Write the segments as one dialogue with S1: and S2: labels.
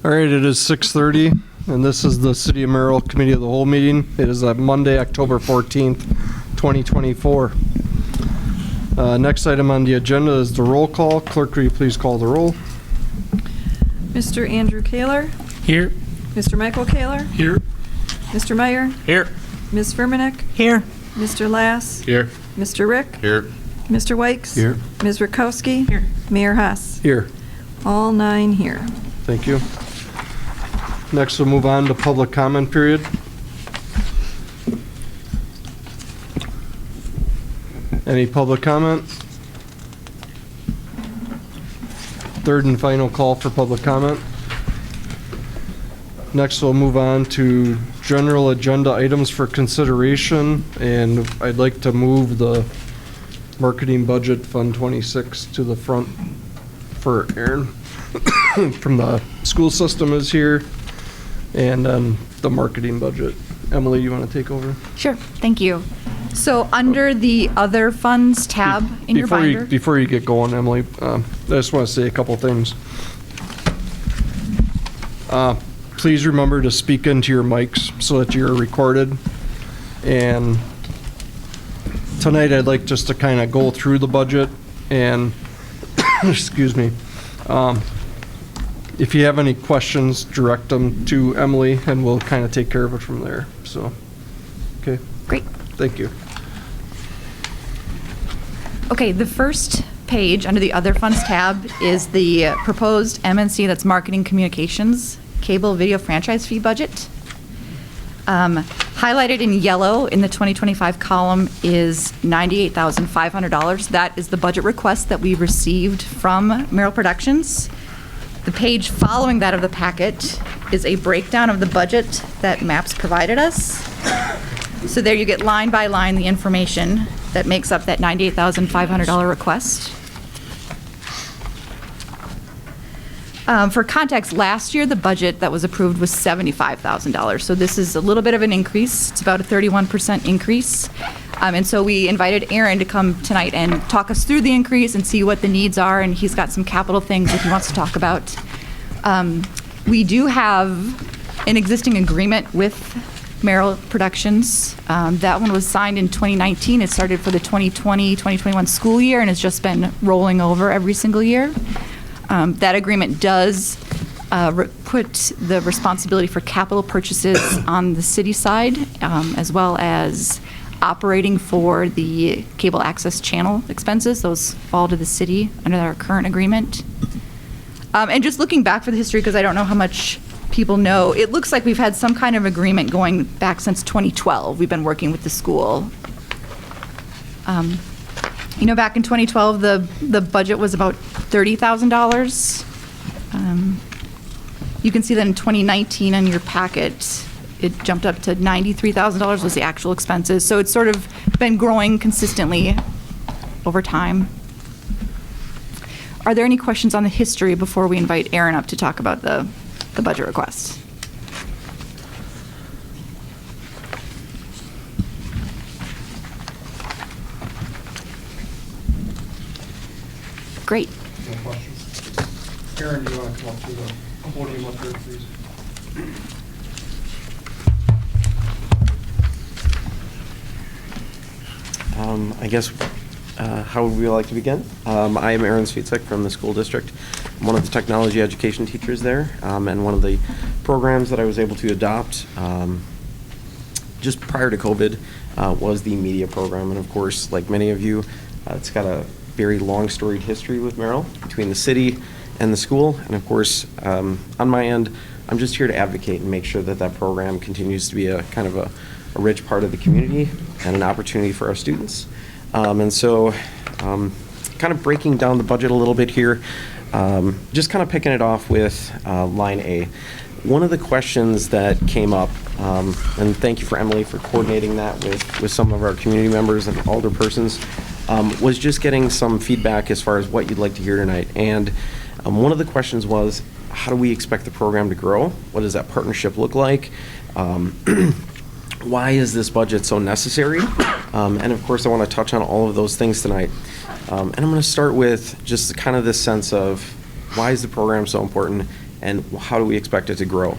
S1: All right, it is 6:30, and this is the City of Merrill Committee of the Whole meeting. It is Monday, October 14th, 2024. Next item on the agenda is the roll call. Clerk, will you please call the roll?
S2: Mr. Andrew Kaler.
S3: Here.
S2: Mr. Michael Kaler.
S3: Here.
S2: Mr. Meyer.
S3: Here.
S2: Ms. Firmanek.
S3: Here.
S2: Mr. Lass.
S3: Here.
S2: Mr. Rick.
S3: Here.
S2: Mr. Wykes.
S1: Here.
S2: Ms. Rakowski. Here. Mayor Haas.
S1: Here.
S2: All 9 here.
S1: Thank you. Next, we'll move on to public comment period. Any public comment? Third and final call for public comment. Next, we'll move on to general agenda items for consideration, and I'd like to move the marketing budget Fund 26 to the front for Aaron from the school system is here, and the marketing budget. Emily, you want to take over?
S4: Sure, thank you. So under the other funds tab in your binder.
S1: Before you get going, Emily, I just want to say a couple things. Please remember to speak into your mics so that you're recorded. And tonight I'd like just to kind of go through the budget and, excuse me, if you have any questions, direct them to Emily and we'll kind of take care of it from there. So, okay.
S4: Great.
S1: Thank you.
S4: Okay, the first page under the other funds tab is the proposed MNC, that's marketing communications, cable video franchise fee budget. Highlighted in yellow in the 2025 column is $98,500. That is the budget request that we received from Merrill Productions. The page following that of the packet is a breakdown of the budget that MAPS provided us. So there you get line by line the information that makes up that $98,500 request. For context, last year the budget that was approved was $75,000. So this is a little bit of an increase. It's about a 31% increase. And so we invited Aaron to come tonight and talk us through the increase and see what the needs are. And he's got some capital things that he wants to talk about. We do have an existing agreement with Merrill Productions. That one was signed in 2019. It started for the 2020-2021 school year and has just been rolling over every single year. That agreement does put the responsibility for capital purchases on the city side, as well as operating for the cable access channel expenses. Those fall to the city under our current agreement. And just looking back for the history, because I don't know how much people know, it looks like we've had some kind of agreement going back since 2012. We've been working with the school. You know, back in 2012, the budget was about $30,000. You can see that in 2019 on your packet, it jumped up to $93,000 was the actual expenses. So it's sort of been growing consistently over time. Are there any questions on the history before we invite Aaron up to talk about the budget request? Great.
S1: No questions? Aaron, do you want to come up to the podium up there, please?
S5: I guess, how would we like to begin? I am Aaron Svitek from the school district. I'm one of the technology education teachers there, and one of the programs that I was able to adopt just prior to COVID was the media program. And of course, like many of you, it's got a very long storied history with Merrill between the city and the school. And of course, on my end, I'm just here to advocate and make sure that that program continues to be a kind of a rich part of the community and an opportunity for our students. And so kind of breaking down the budget a little bit here, just kind of picking it off with line A. One of the questions that came up, and thank you for Emily for coordinating that with some of our community members and alderpersons, was just getting some feedback as far as what you'd like to hear tonight. And one of the questions was, how do we expect the program to grow? What does that partnership look like? Why is this budget so necessary? And of course, I want to touch on all of those things tonight. And I'm going to start with just kind of this sense of why is the program so important, and how do we expect it to grow.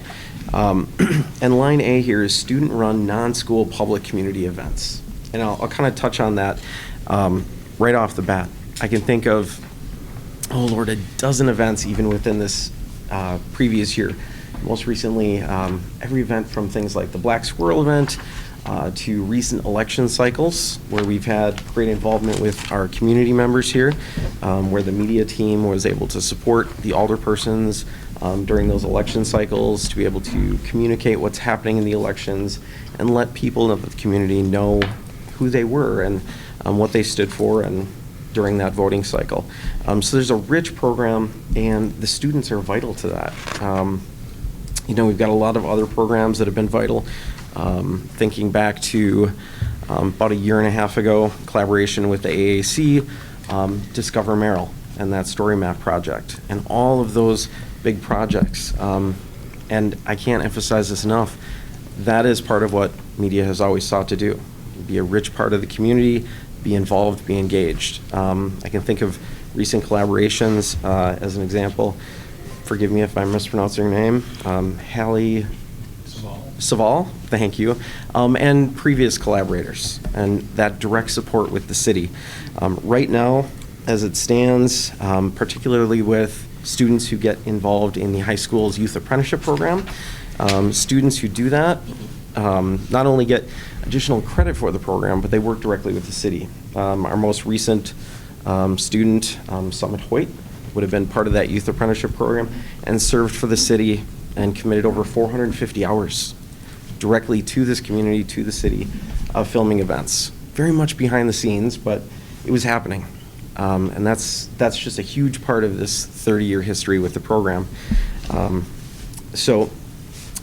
S5: And line A here is student-run non-school public community events. And I'll kind of touch on that right off the bat. I can think of, oh Lord, a dozen events even within this previous year. Most recently, every event from things like the Black Squirrel event to recent election cycles, where we've had great involvement with our community members here, where the media team was able to support the alderpersons during those election cycles, to be able to communicate what's happening in the elections and let people in the community know who they were and what they stood for and during that voting cycle. So there's a rich program, and the students are vital to that. We've got a lot of other programs that have been vital. Thinking back to about a year and a half ago, collaboration with the AAC, Discover Merrill, and that Story Map project, and all of those big projects. And I can't emphasize this enough, that is part of what media has always sought to do. Be a rich part of the community, be involved, be engaged. I can think of recent collaborations as an example. Forgive me if I'm mispronouncing your name. Hallie Saval, thank you, and previous collaborators, and that direct support with the city. Right now, as it stands, particularly with students who get involved in the high school's youth apprenticeship program, students who do that not only get additional credit for the program, but they work directly with the city. Our most recent student, Summit Hoyt, would have been part of that youth apprenticeship program and served for the city and committed over 450 hours directly to this community, to the city, of filming events. Very much behind the scenes, but it was happening. And that's just a huge part of this 30-year history with the program. So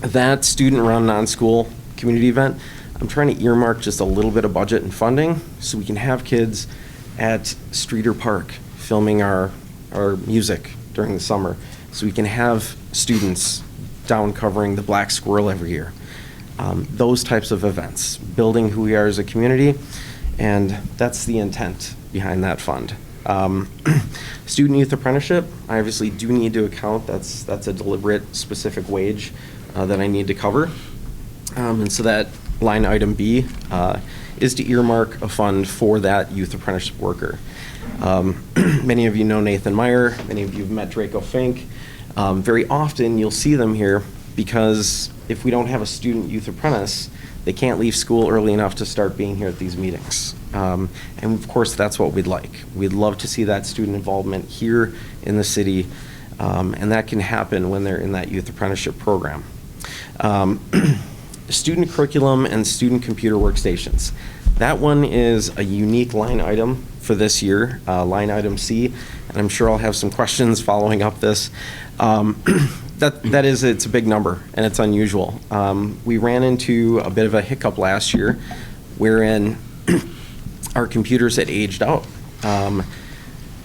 S5: that student-run non-school community event, I'm trying to earmark just a little bit of budget and funding so we can have kids at Streeter Park filming our music during the summer, so we can have students down covering the Black Squirrel every year. Those types of events, building who we are as a community, and that's the intent behind that fund. Student youth apprenticeship, I obviously do need to account, that's a deliberate, specific wage that I need to cover. And so that line item B is to earmark a fund for that youth apprenticeship worker. Many of you know Nathan Meyer, many of you have met Draco Fink. Very often you'll see them here because if we don't have a student youth apprentice, they can't leave school early enough to start being here at these meetings. And of course, that's what we'd like. We'd love to see that student involvement here in the city, and that can happen when they're in that youth apprenticeship program. Student curriculum and student computer workstations. That one is a unique line item for this year, line item C, and I'm sure I'll have some questions following up this. It's a big number and it's unusual. We ran into a bit of a hiccup last year wherein our computers had aged out.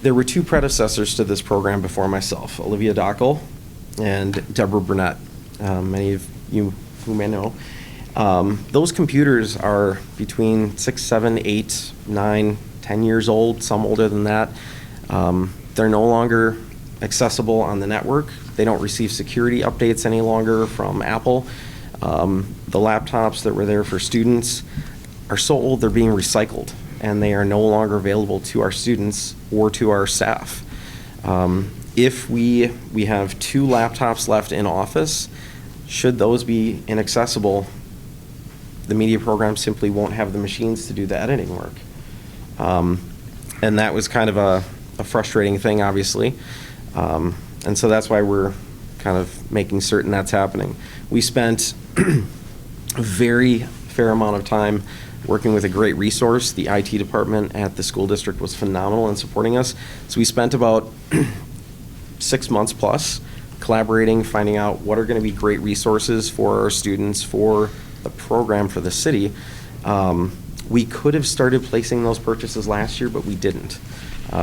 S5: There were two predecessors to this program before myself, Olivia Dockel and Deborah Burnett. Many of you who may know. Those computers are between 6, 7, 8, 9, 10 years old, some older than that. They're no longer accessible on the network. They don't receive security updates any longer from Apple. The laptops that were there for students are so old they're being recycled, and they are no longer available to our students or to our staff. If we have 2 laptops left in office, should those be inaccessible, the media program simply won't have the machines to do the editing work. And that was kind of a frustrating thing, obviously. And so that's why we're kind of making certain that's happening. We spent a very fair amount of time working with a great resource. The IT department at the school district was phenomenal in supporting us. So we spent about 6 months plus collaborating, finding out what are going to be great resources for our students, for the program, for the city. We could have started placing those purchases last year, but we didn't.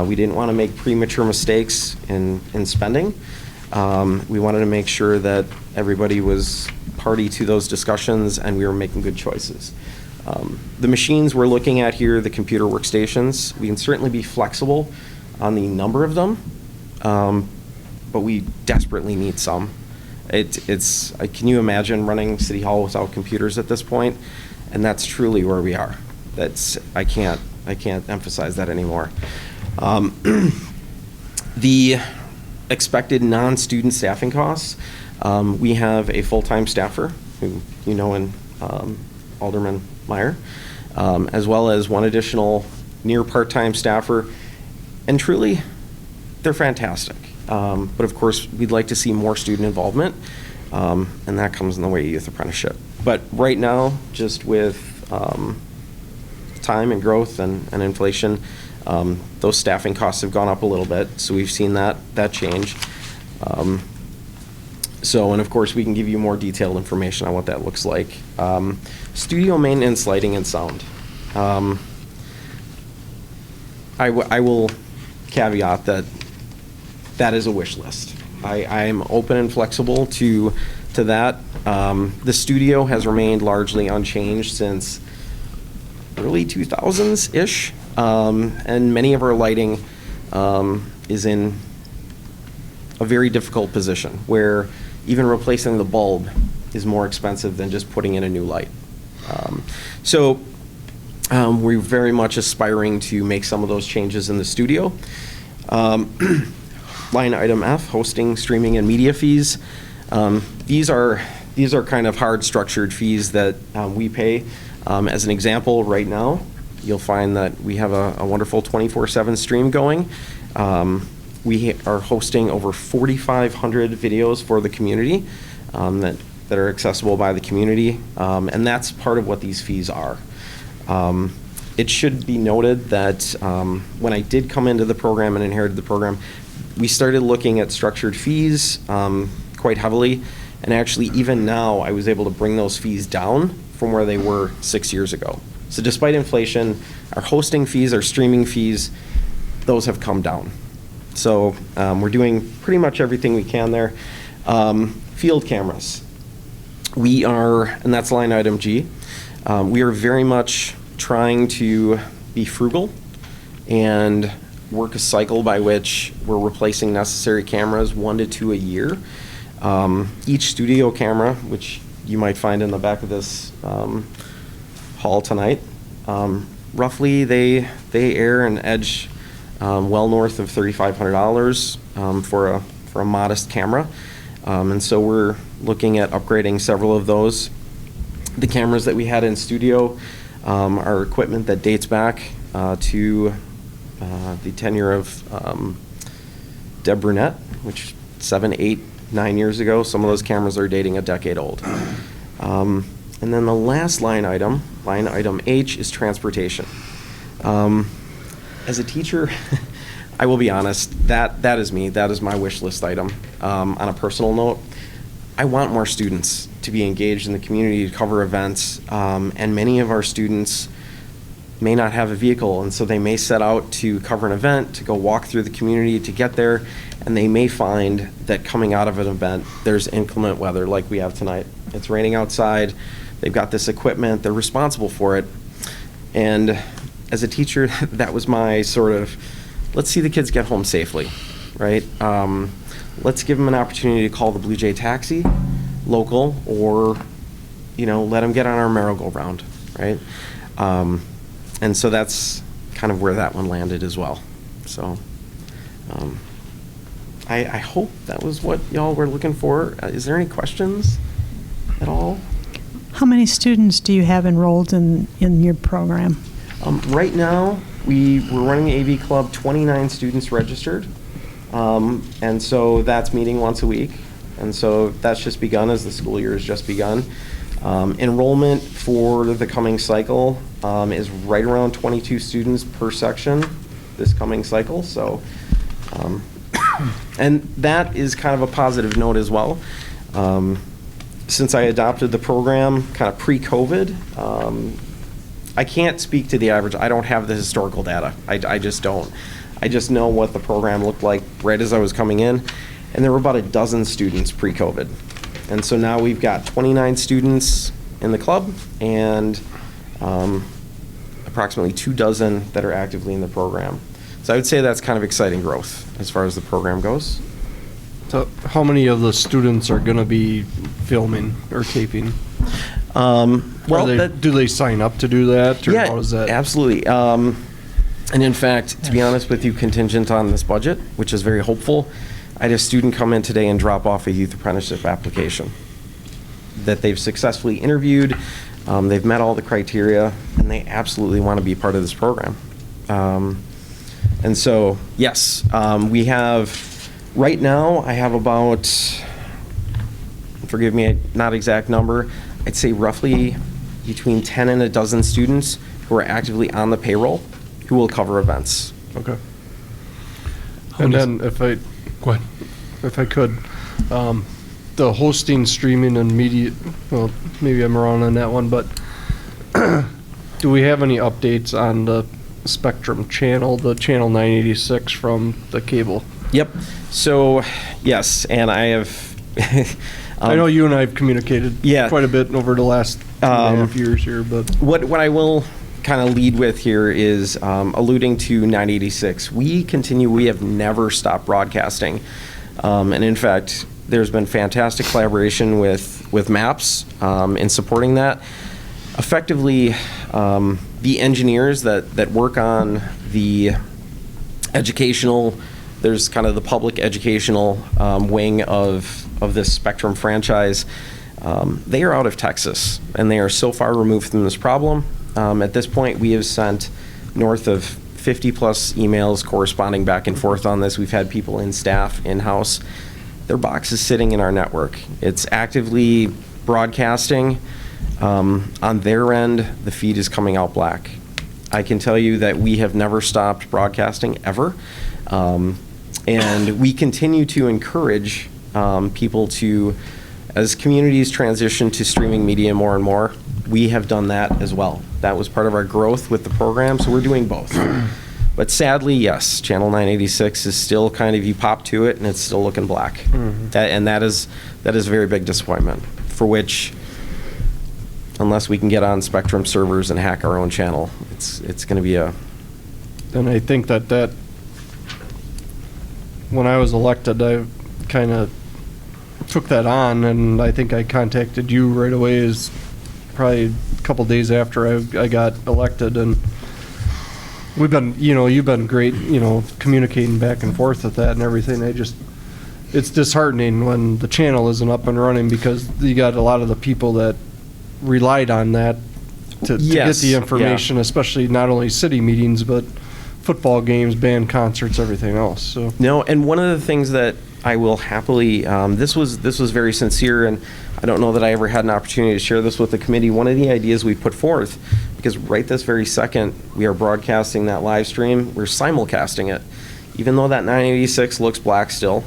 S5: We didn't want to make premature mistakes in spending. We wanted to make sure that everybody was party to those discussions and we were making good choices. The machines we're looking at here, the computer workstations, we can certainly be flexible on the number of them, but we desperately need some. Can you imagine running City Hall without computers at this point? And that's truly where we are. I can't emphasize that anymore. The expected non-student staffing costs, we have a full-time staffer, who you know in Alderman Meyer, as well as one additional near part-time staffer, and truly, they're fantastic. But of course, we'd like to see more student involvement, and that comes in the way of youth apprenticeship. But right now, just with time and growth and inflation, those staffing costs have gone up a little bit, so we've seen that change. And of course, we can give you more detailed information on what that looks like. Studio maintenance, lighting, and sound. I will caveat that is a wish list. I am open and flexible to that. The studio has remained largely unchanged since early 2000s-ish, and many of our lighting is in a very difficult position where even replacing the bulb is more expensive than just putting in a new light. We're very much aspiring to make some of those changes in the studio. Line item F, hosting, streaming, and media fees. These are kind of hard structured fees that we pay. As an example, right now, you'll find that we have a wonderful 24/7 stream going. We are hosting over 4,500 videos for the community that are accessible by the community, and that's part of what these fees are. It should be noted that when I did come into the program and inherited the program, we started looking at structured fees quite heavily, and actually even now I was able to bring those fees down from where they were 6 years ago. So despite inflation, our hosting fees, our streaming fees, those have come down. So we're doing pretty much everything we can there. Field cameras. We are, and that's line item G, we are very much trying to be frugal and work a cycle by which we're replacing necessary cameras 1 to 2 a year. Each studio camera, which you might find in the back of this hall tonight, roughly they air and edge well north of $3,500 for a modest camera. And so we're looking at upgrading several of those. The cameras that we had in studio are equipment that dates back to the tenure of Deb Brunette, which 7, 8, 9 years ago. Some of those cameras are dating a decade old. And then the last line item H, is transportation. As a teacher, I will be honest, that is me. That is my wish list item. On a personal note, I want more students to be engaged in the community, to cover events, and many of our students may not have a vehicle, and so they may set out to cover an event, to go walk through the community, to get there, and they may find that coming out of an event, there's inclement weather like we have tonight. It's raining outside, they've got this equipment, they're responsible for it, and as a teacher, that was my sort of, let's see the kids get home safely, right? Let's give them an opportunity to call the Blue Jay Taxi, local, or, let them get on our merry-go-round, right? And so that's kind of where that one landed as well. So I hope that was what y'all were looking for. Is there any questions at all?
S3: How many students do you have enrolled in your program?
S5: Right now, we're running the AV Club, 29 students registered. And so that's meeting once a week. And so that's just begun as the school year has just begun. Enrollment for the coming cycle is right around 22 students per section this coming cycle. So, and that is kind of a positive note as well. Since I adopted the program kind of pre-COVID, I can't speak to the average. I don't have the historical data. I just don't. I just know what the program looked like right as I was coming in, and there were about a dozen students pre-COVID. And so now we've got 29 students in the club and approximately 24 that are actively in the program. So I would say that's kind of exciting growth as far as the program goes.
S1: So how many of the students are gonna be filming or taping?
S5: Well,
S1: Do they sign up to do that, or how does that?
S5: Absolutely. And in fact, to be honest with you, contingent on this budget, which is very hopeful, I had a student come in today and drop off a youth apprenticeship application that they've successfully interviewed. They've met all the criteria, and they absolutely want to be part of this program. And so, yes, we have, right now, I have about, forgive me, not exact number, I'd say roughly between 10 and a dozen students who are actively on the payroll who will cover events.
S1: Okay. And then
S6: Go ahead.
S1: if I could, the hosting, streaming, and media, well, maybe I'm wrong on that one, but do we have any updates on the Spectrum channel, the channel 986 from the cable?
S5: Yep. So, yes, and I have.
S1: I know you and I have communicated
S5: Yeah.
S1: quite a bit over the last 2.5 years here, but
S5: What I will kind of lead with here is alluding to 986. We have never stopped broadcasting. And in fact, there's been fantastic collaboration with MAPS in supporting that. Effectively, the engineers that work on the educational, there's kind of the public educational wing of this Spectrum franchise. They are out of Texas, and they are so far removed from this problem. At this point, we have sent north of 50 plus emails corresponding back and forth on this. We've had people in staff, in-house. Their box is sitting in our network. It's actively broadcasting. On their end, the feed is coming out black. I can tell you that we have never stopped broadcasting, ever. And we continue to encourage people to, as communities transition to streaming media more and more, we have done that as well. That was part of our growth with the program, so we're doing both. But sadly, yes, channel 986 is still kind of, you pop to it and it's still looking black. That is a very big disappointment, for which, unless we can get on Spectrum servers and hack our own channel, it's going to be a...
S1: and I think that when I was elected, I kind of took that on, and I think I contacted you right away, as probably a couple days after I got elected, and we've been, you've been great, communicating back and forth with that and everything. It's disheartening when the channel isn't up and running, because you got a lot of the people that relied on that to get the information, especially not only city meetings, but football games, band concerts, everything else. So
S5: No, and one of the things that I will happily, this was very sincere, and I don't know that I ever had an opportunity to share this with the committee. One of the ideas we put forth, because right this very second we are broadcasting that live stream, we're simulcasting it. Even though that 986 looks black still,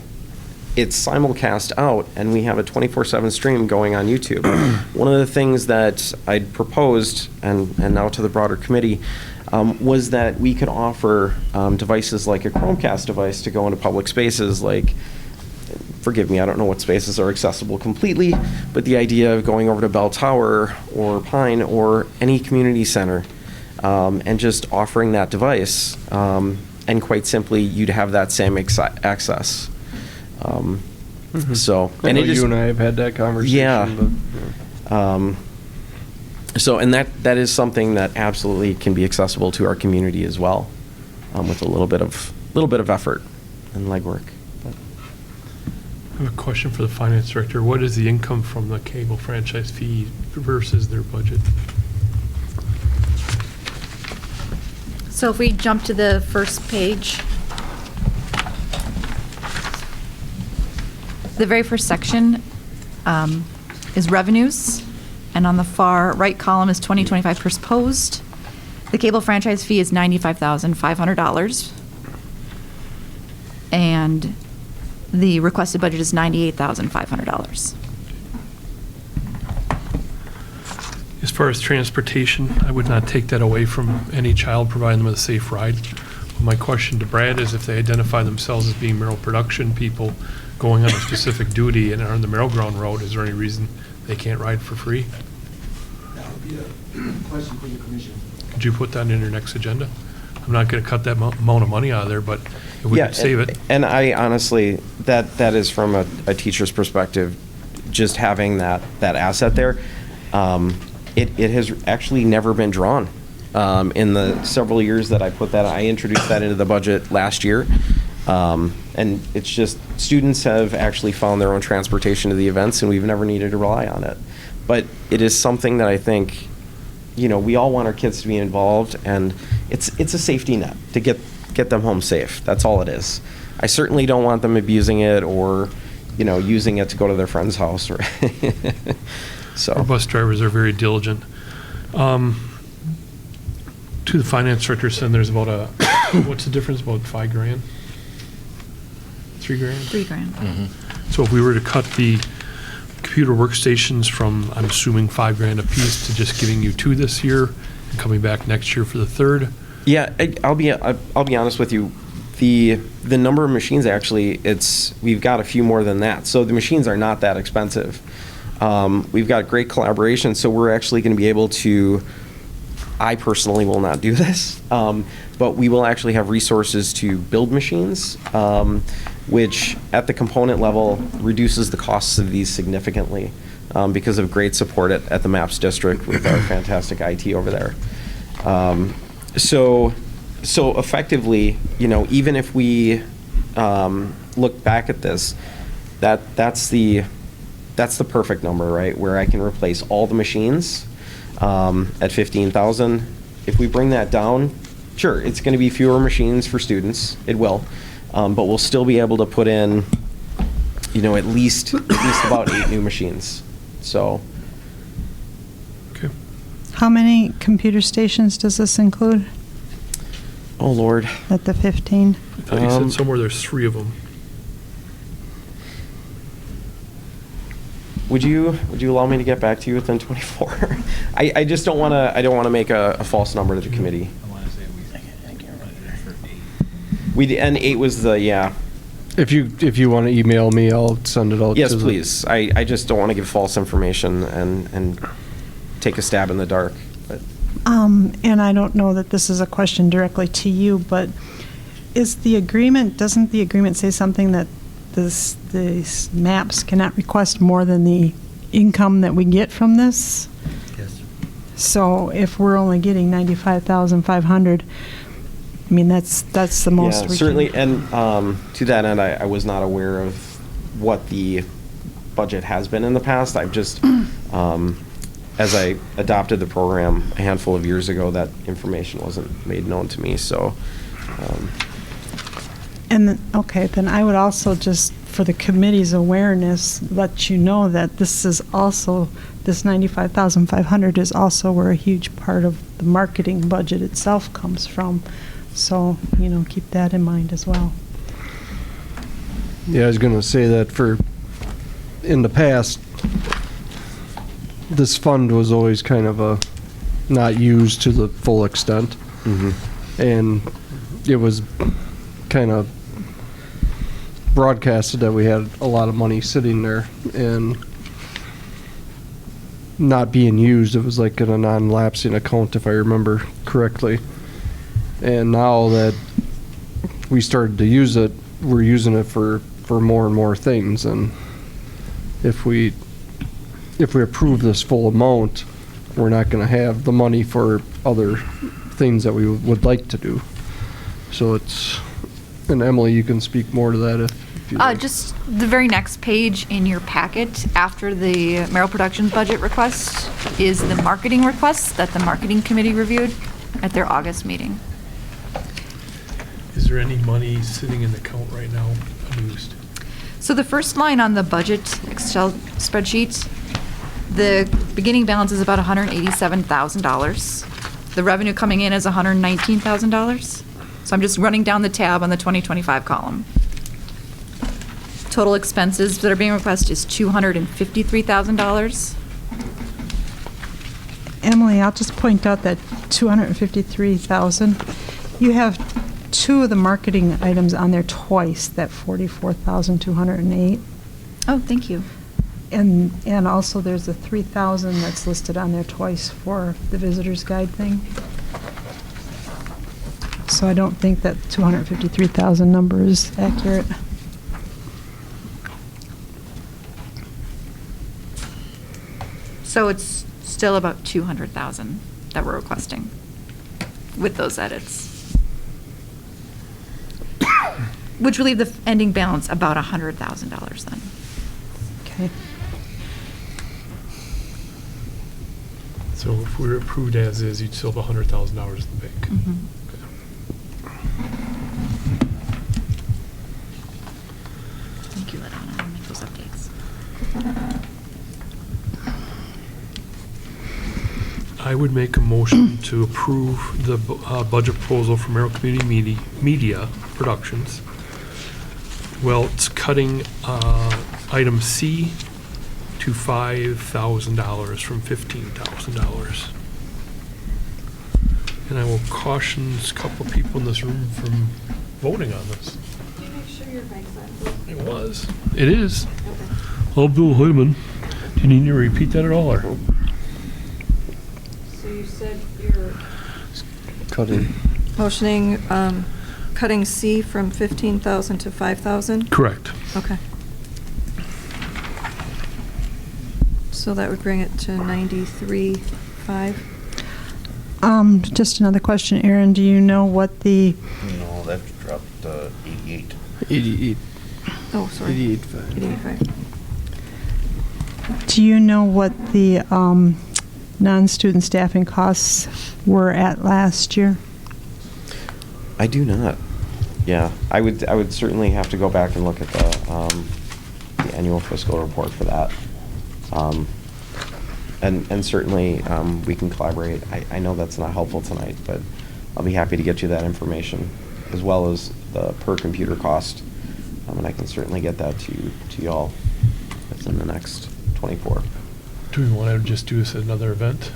S5: it's simulcast out, and we have a 24/7 stream going on YouTube. One of the things that I'd proposed, and now to the broader committee, was that we could offer devices like a Chromecast device to go into public spaces, like, forgive me, I don't know what spaces are accessible completely, but the idea of going over to Bell Tower or Pine or any community center and just offering that device, and quite simply, you'd have that same access. So,
S1: I
S5: and
S1: know
S5: it is,
S1: you and I have had that conversation.
S5: Yeah. So, and that is something that absolutely can be accessible to our community as well, with a little bit of effort and legwork.
S6: I have a question for the finance director. What is the income from the cable franchise fee versus their budget?
S4: So if we jump to the first page, the very first section is revenues, and on the far right column is 2025 proposed. The cable franchise fee is $95,500, and the requested budget is $98,500.
S6: As far as transportation, I would not take that away from any child, providing them with a safe ride. My question to Brad is, if they identify themselves as being Merrill production people going on a specific duty and are on the Merrill Ground Road, is there any reason they can't ride for free?
S7: That would be a question for the commission.
S6: Could you put that in your next agenda? I'm not going to cut that amount of money out of there, but if we could save it.
S5: And I honestly, that is from a teacher's perspective, just having that asset there. It has actually never been drawn. In the several years that I put that, I introduced that into the budget last year. And it's just, students have actually found their own transportation to the events, and we've never needed to rely on it. But it is something that I think, we all want our kids to be involved, and it's a safety net to get them home safe. That's all it is. I certainly don't want them abusing it or, using it to go to their friend's house. Or so.
S6: Our bus drivers are very diligent. To the finance director, said there's about what's the difference, about $5,000? $3,000?
S4: $3,000.
S6: So if we were to cut the computer workstations from, I'm assuming, $5,000 a piece to just giving you 2 this year and coming back next year for the 3rd?
S5: Yeah, I'll be honest with you. The number of machines, actually, we've got a few more than that. So the machines are not that expensive. We've got great collaboration, so we're actually going to be able to, I personally will not do this, but we will actually have resources to build machines, which at the component level reduces the costs of these significantly because of great support at the MAPS district with our fantastic IT over there. So effectively, even if we look back at this, that's the perfect number, right? Where I can replace all the machines at $15,000. If we bring that down, sure, it's going to be fewer machines for students. It will, but we'll still be able to put in, at least about 8 new machines. So.
S6: Okay.
S3: How many computer stations does this include
S5: Oh Lord.
S3: at the 15?
S6: I thought you said somewhere there's 3 of them.
S5: Would you allow me to get back to you within 24? I just don't want to make a false number to the committee.
S7: I want to say I can't remember for 8.
S5: And 8 was the, yeah.
S1: If you want to email me, I'll send it out.
S5: Yes,
S1: to the-
S5: please. I just don't want to give false information and take a stab in the dark. But
S3: And I don't know that this is a question directly to you, but doesn't the agreement say something that these MAPs cannot request more than the income that we get from this?
S7: Yes.
S3: So if we're only getting $95,500, I mean, that's the most we can.
S5: certainly. And to that end, I was not aware of what the budget has been in the past. I've just, as I adopted the program a handful of years ago, that information wasn't made known to me. So.
S3: Okay, then I would also just, for the committee's awareness, let you know that this $95,500 is also where a huge part of the marketing budget itself comes from. So, keep that in mind as well.
S1: Yeah, I was going to say that in the past, this fund was always kind of not used to the full extent. And it was kind of broadcasted that we had a lot of money sitting there and not being used. It was like in a non-lapsing account, if I remember correctly. And now that we started to use it, we're using it for more and more things. And if we approve this full amount, we're not going to have the money for other things that we would like to do. So and Emily, you can speak more to that if you like.
S4: Just the very next page in your packet after the Merrill Productions budget request is the marketing request that the marketing committee reviewed at their August meeting.
S6: Is there any money sitting in the account right now unused?
S4: So the first line on the budget Excel spreadsheet, the beginning balance is about $187,000. The revenue coming in is $119,000. So I'm just running down the tab on the 2025 column. Total expenses that are being requested is $253,000.
S3: Emily, I'll just point out that $253,000, you have 2 of the marketing items on there twice, that $44,208.
S4: Oh, thank you.
S3: And also there's a $3,000 that's listed on there twice for the visitor's guide thing. So I don't think that 253,000 number is accurate.
S4: So it's still about 200,000 that we're requesting with those edits. Which will leave the ending balance about $100,000 then.
S3: Okay.
S6: So if we were approved as is, you'd still have $100,000 in the bank.
S4: Mhm.
S6: Okay.
S4: Thank you, Ladonna. I'll make those updates.
S6: I would make a motion to approve the budget proposal for Merrill Community Media Productions. Well, it's cutting item C to $5,000 from $15,000. And I will caution a couple of people in this room from voting on this.
S2: Can you make sure your mic's on, please?
S6: It was. It is. Bill Hoyman. Do you need me to repeat that at all, or?
S2: So you said you're
S1: Cutting.
S2: motioning, cutting C from 15,000 to 5,000?
S6: Correct.
S2: Okay. So that would bring it to 93.5?
S3: Just another question, Aaron. Do you know what the,
S7: No, that dropped 88.
S1: 88.
S2: Oh, sorry.
S1: 88.5.
S2: 88.5.
S3: do you know what the non-student staffing costs were at last year?
S5: I do not. Yeah, I would certainly have to go back and look at the annual fiscal report for that. And certainly, we can collaborate. I know that's not helpful tonight, but I'll be happy to get you that information, as well as the per computer cost. And I can certainly get that to y'all within the next 24.
S6: Do we want to just do this at another event?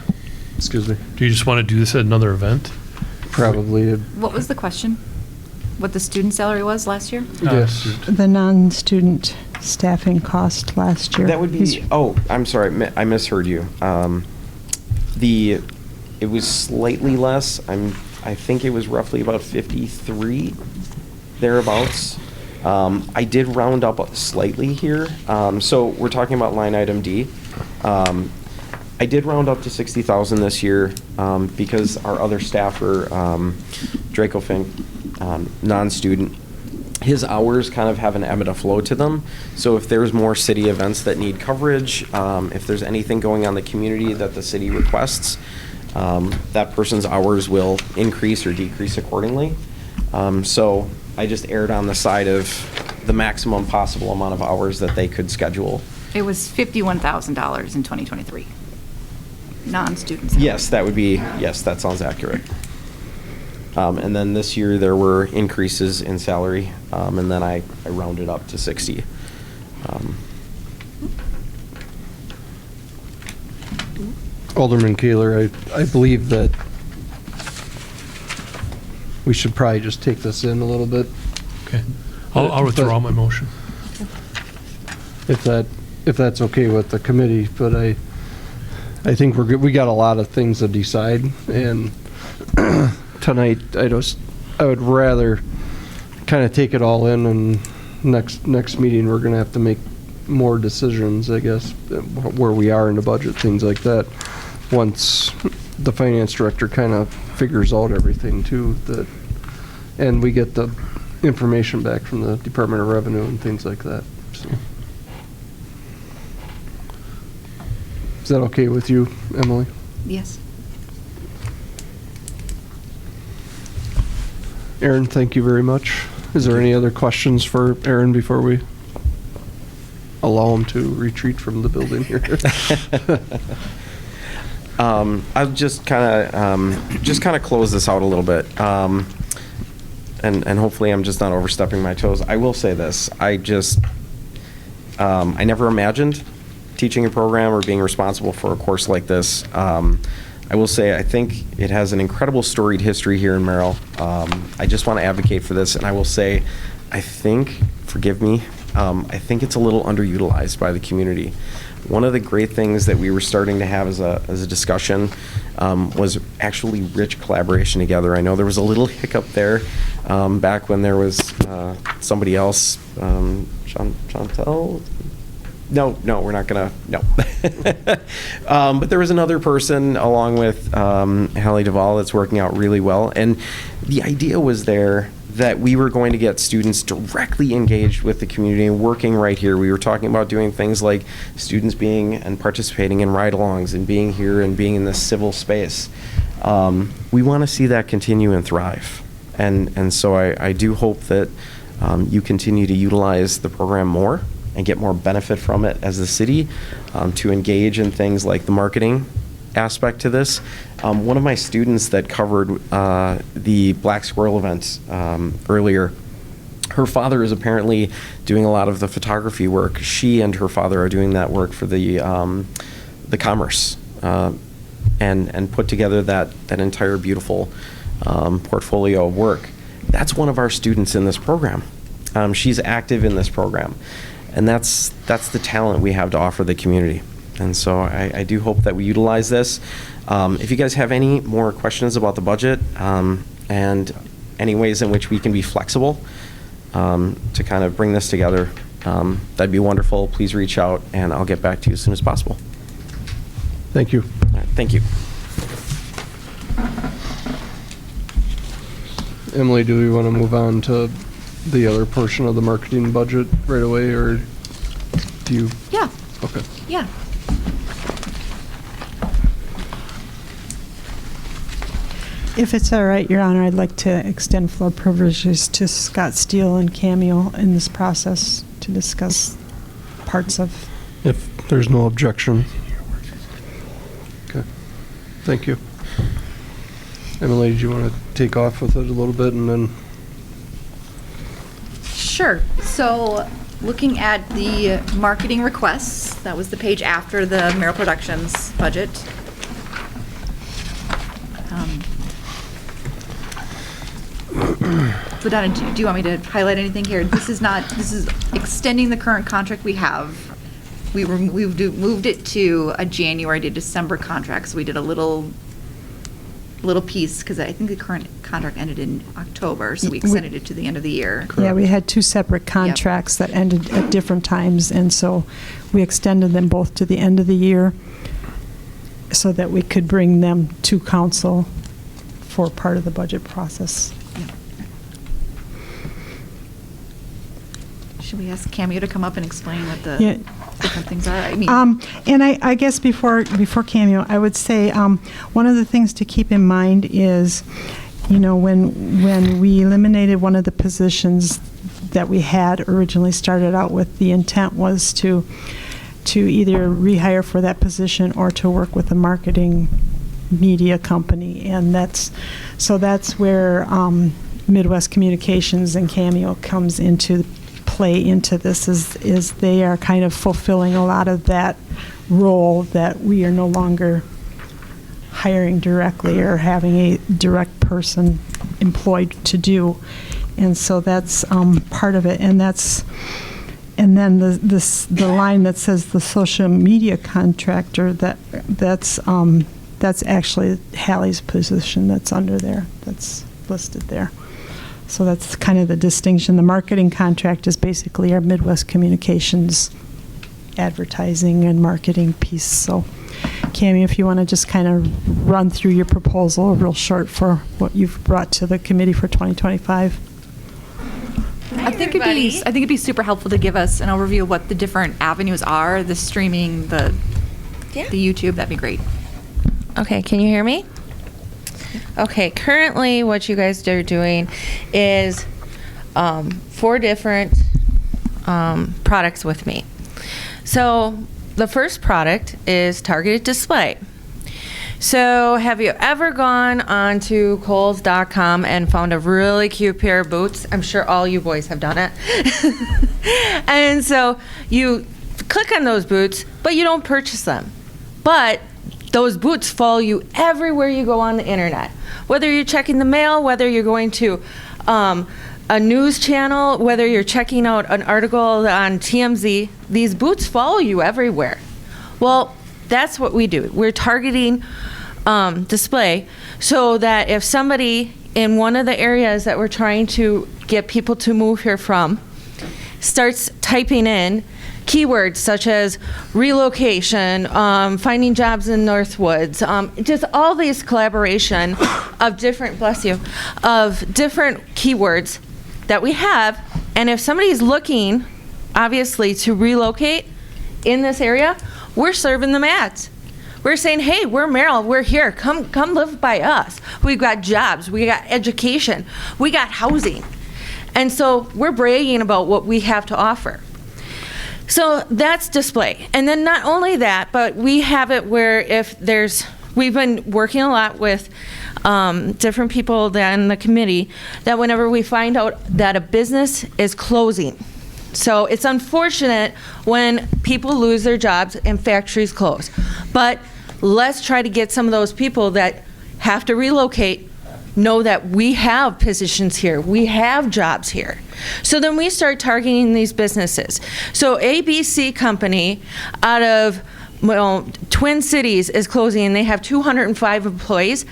S1: Excuse me.
S6: Do you just want to do this at another event?
S1: Probably.
S4: What was the question? What the student salary was last year?
S1: Yes.
S3: The non-student staffing cost last year?
S5: That would be, oh, I'm sorry, I misheard you. It was slightly less. I think it was roughly about 53, thereabouts. I did round up slightly here. So we're talking about line item D. I did round up to 60,000 this year because our other staffer, Draco Fink, non-student, his hours kind of have an ebb and a flow to them. So if there's more city events that need coverage, if there's anything going on in the community that the city requests, that person's hours will increase or decrease accordingly. So I just erred on the side of the maximum possible amount of hours that they could schedule.
S4: It was $51,000 in 2023. Non-student salary.
S5: Yes, that would be, yes, that sounds accurate. And then this year, there were increases in salary, and then I rounded up to 60.
S1: Alderman Kaler, I believe that we should probably just take this in a little bit,
S6: Okay. I'll withdraw my motion.
S1: if that's okay with the committee, but I think we're good. We got a lot of things to decide, and tonight, I would rather kind of take it all in, and next meeting, we're gonna have to make more decisions, I guess, where we are in the budget, things like that. Once the finance director kind of figures out everything too, and we get the information back from the Department of Revenue and things like that, so. Is that okay with you, Emily?
S4: Yes.
S1: Aaron, thank you very much. Is there any other questions for Aaron before we allow him to retreat from the building here?
S5: I'll just kind of close this out a little bit, and hopefully I'm just not overstepping my toes. I will say this: I never imagined teaching a program or being responsible for a course like this. I will say I think it has an incredible storied history here in Merrill. I just want to advocate for this, and I will say, I think, forgive me, I think it's a little underutilized by the community. One of the great things that we were starting to have as a discussion was actually rich collaboration together. I know there was a little hiccup there back when there was somebody else, Chantel. No, we're not gonna, no. But there was another person along with Hallie Duvall that's working out really well. And the idea was there that we were going to get students directly engaged with the community and working right here. We were talking about doing things like students being and participating in ride-alongs and being here and being in this civil space. We want to see that continue and thrive. And so I do hope that you continue to utilize the program more and get more benefit from it as a city, to engage in things like the marketing aspect to this. One of my students that covered the Black Squirrel event earlier, her father is apparently doing a lot of the photography work. She and her father are doing that work for the Commerce, and put together that entire beautiful portfolio of work. That's one of our students in this program. She's active in this program. And that's the talent we have to offer the community. And so I do hope that we utilize this. If you guys have any more questions about the budget and any ways in which we can be flexible to kind of bring this together, that'd be wonderful. Please reach out and I'll get back to you as soon as possible.
S1: Thank you.
S5: All right, thank you.
S1: Emily, do we want to move on to the other portion of the marketing budget right away, or do you?
S4: Yeah,
S1: Okay.
S4: yeah.
S3: If it's all right, Your Honor, I'd like to extend floor privileges to Scott Steele and Cameo in this process to discuss parts of.
S1: If there's no objection. Okay. Thank you. Emily, do you want to take off with it a little bit and then?
S4: Sure. So looking at the marketing requests, that was the page after the Merrill Productions budget. So Donna, do you want me to highlight anything here? This is extending the current contract we have. We moved it to a January to December contract, so we did a little piece, because I think the current contract ended in October, so we extended it to the end of the year.
S3: Yeah, we had two separate contracts that ended at different times, and so we extended them both to the end of the year so that we could bring them to council for part of the budget process.
S4: Should we ask Cameo to come up and explain what the
S3: Yeah.
S4: different things are? I mean,
S3: And I guess before Cameo, I would say one of the things to keep in mind is, when we eliminated one of the positions that we had originally started out with, the intent was to either rehire for that position or to work with a marketing media company, and that's where Midwest Communications and Cameo comes into play into this, is they are kind of fulfilling a lot of that role that we are no longer hiring directly or having a direct person employed to do. And so that's part of it. And then the line that says the social media contractor, that's actually Hallie's position that's under there, that's listed there. So that's kind of the distinction. The marketing contract is basically our Midwest Communications advertising and marketing piece. So, Cammy, if you want to just kind of run through your proposal real short for what you've brought to the committee for 2025.
S4: I think it'd be super helpful to give us an overview of what the different avenues are, the streaming, the YouTube. That'd be great.
S8: Okay, can you hear me? Okay, currently what you guys are doing is 4 different products with me. So the first product is targeted display. So have you ever gone onto Kohl's.com and found a really cute pair of boots? I'm sure all you boys have done it. And so you click on those boots, but you don't purchase them. But those boots follow you everywhere you go on the internet. Whether you're checking the mail, whether you're going to a news channel, whether you're checking out an article on TMZ, these boots follow you everywhere. Well, that's what we do. We're targeting display so that if somebody in one of the areas that we're trying to get people to move here from starts typing in keywords such as relocation, finding jobs in Northwoods, just all these collaboration of different, bless you, of different keywords that we have. And if somebody's looking, obviously, to relocate in this area, we're serving them ads. We're saying, hey, we're Merrill, we're here, come live by us. We've got jobs, we got education, we got housing. And so we're bragging about what we have to offer. So that's display. And then not only that, but we have it where we've been working a lot with different people in the committee, that whenever we find out that a business is closing, so it's unfortunate when people lose their jobs and factories close, but let's try to get some of those people that have to relocate know that we have positions here, we have jobs here. So then we start targeting these businesses. So ABC Company out of Twin Cities is closing, and they have 205 employees.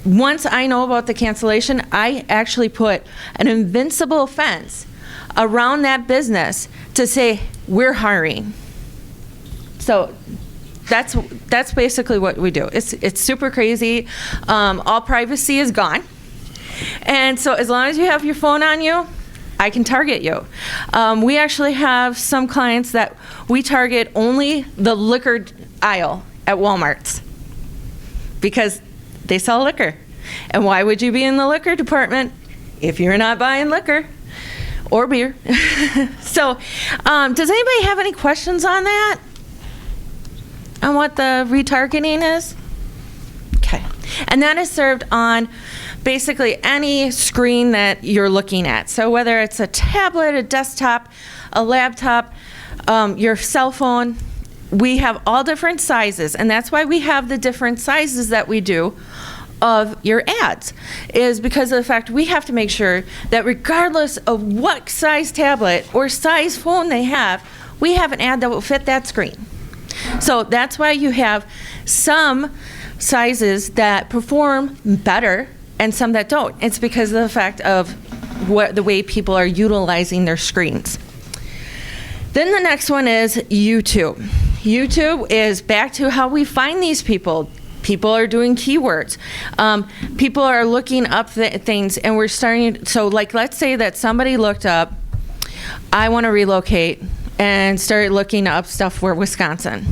S8: Once I know about the cancellation, I actually put an invincible fence around that business to say, we're hiring. So that's basically what we do. It's super crazy. All privacy is gone. And so as long as you have your phone on you, I can target you. We actually have some clients that we target only the liquor aisle at Walmart's because they sell liquor. And why would you be in the liquor department if you're not buying liquor or beer? So does anybody have any questions on that? On what the retargeting is? Okay. And that is served on basically any screen that you're looking at. So whether it's a tablet, a desktop, a laptop, your cell phone, we have all different sizes. And that's why we have the different sizes that we do of your ads, is because of the fact we have to make sure that regardless of what size tablet or size phone they have, we have an ad that will fit that screen. So that's why you have some sizes that perform better and some that don't. It's because of the fact of the way people are utilizing their screens. Then the next one is YouTube. YouTube is back to how we find these people. People are doing keywords. People are looking up things, and we're starting. So like, let's say that somebody looked up, I want to relocate, and started looking up stuff for Wisconsin.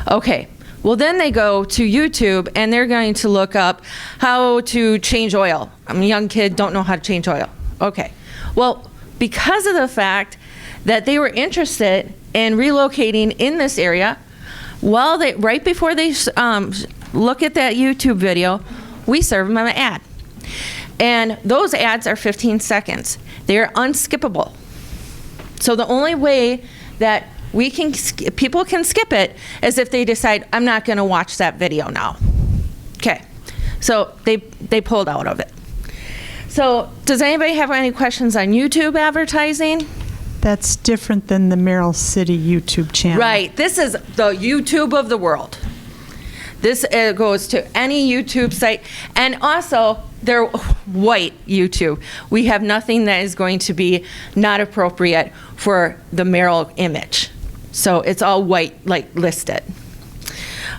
S8: Okay, well then they go to YouTube and they're going to look up how to change oil. I'm a young kid, don't know how to change oil. Okay, well because of the fact that they were interested in relocating in this area, right before they look at that YouTube video, we serve them an ad. And those ads are 15 seconds. They're unskippable. So the only way that people can skip it is if they decide, I'm not going to watch that video now. Okay, so they pulled out of it. So does anybody have any questions on YouTube advertising?
S3: That's different than the Merrill City YouTube channel.
S8: Right, this is the YouTube of the world. This goes to any YouTube site, and also they're white YouTube. We have nothing that is going to be not appropriate for the Merrill image. So it's all white, like listed.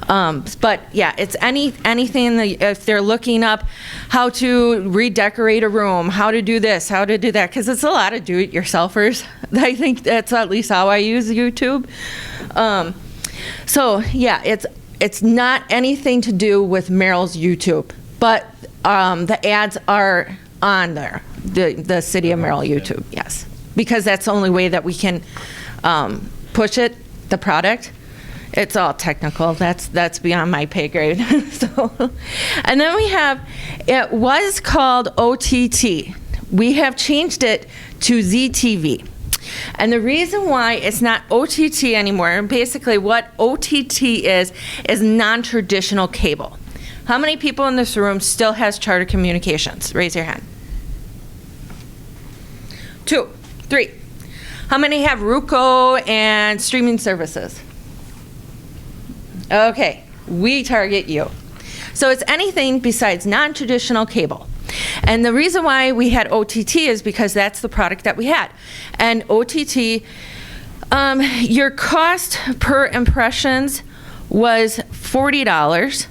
S8: But yeah, it's anything that if they're looking up how to redecorate a room, how to do this, how to do that, because it's a lot of do-it-yourselfers. I think that's at least how I use YouTube. So yeah, it's not anything to do with Merrill's YouTube, but the ads are on there, the City of Merrill YouTube, yes, because that's the only way that we can push it, the product. It's all technical. That's beyond my pay grade. So, and then we have, it was called OTT. We have changed it to ZTV. And the reason why it's not OTT anymore, basically what OTT is non-traditional cable. How many people in this room still has Charter Communications? Raise your hand. 2, 3. How many have Roku and streaming services? Okay, we target you. So it's anything besides non-traditional cable. And the reason why we had OTT is because that's the product that we had. And OTT, your cost per impressions was $40,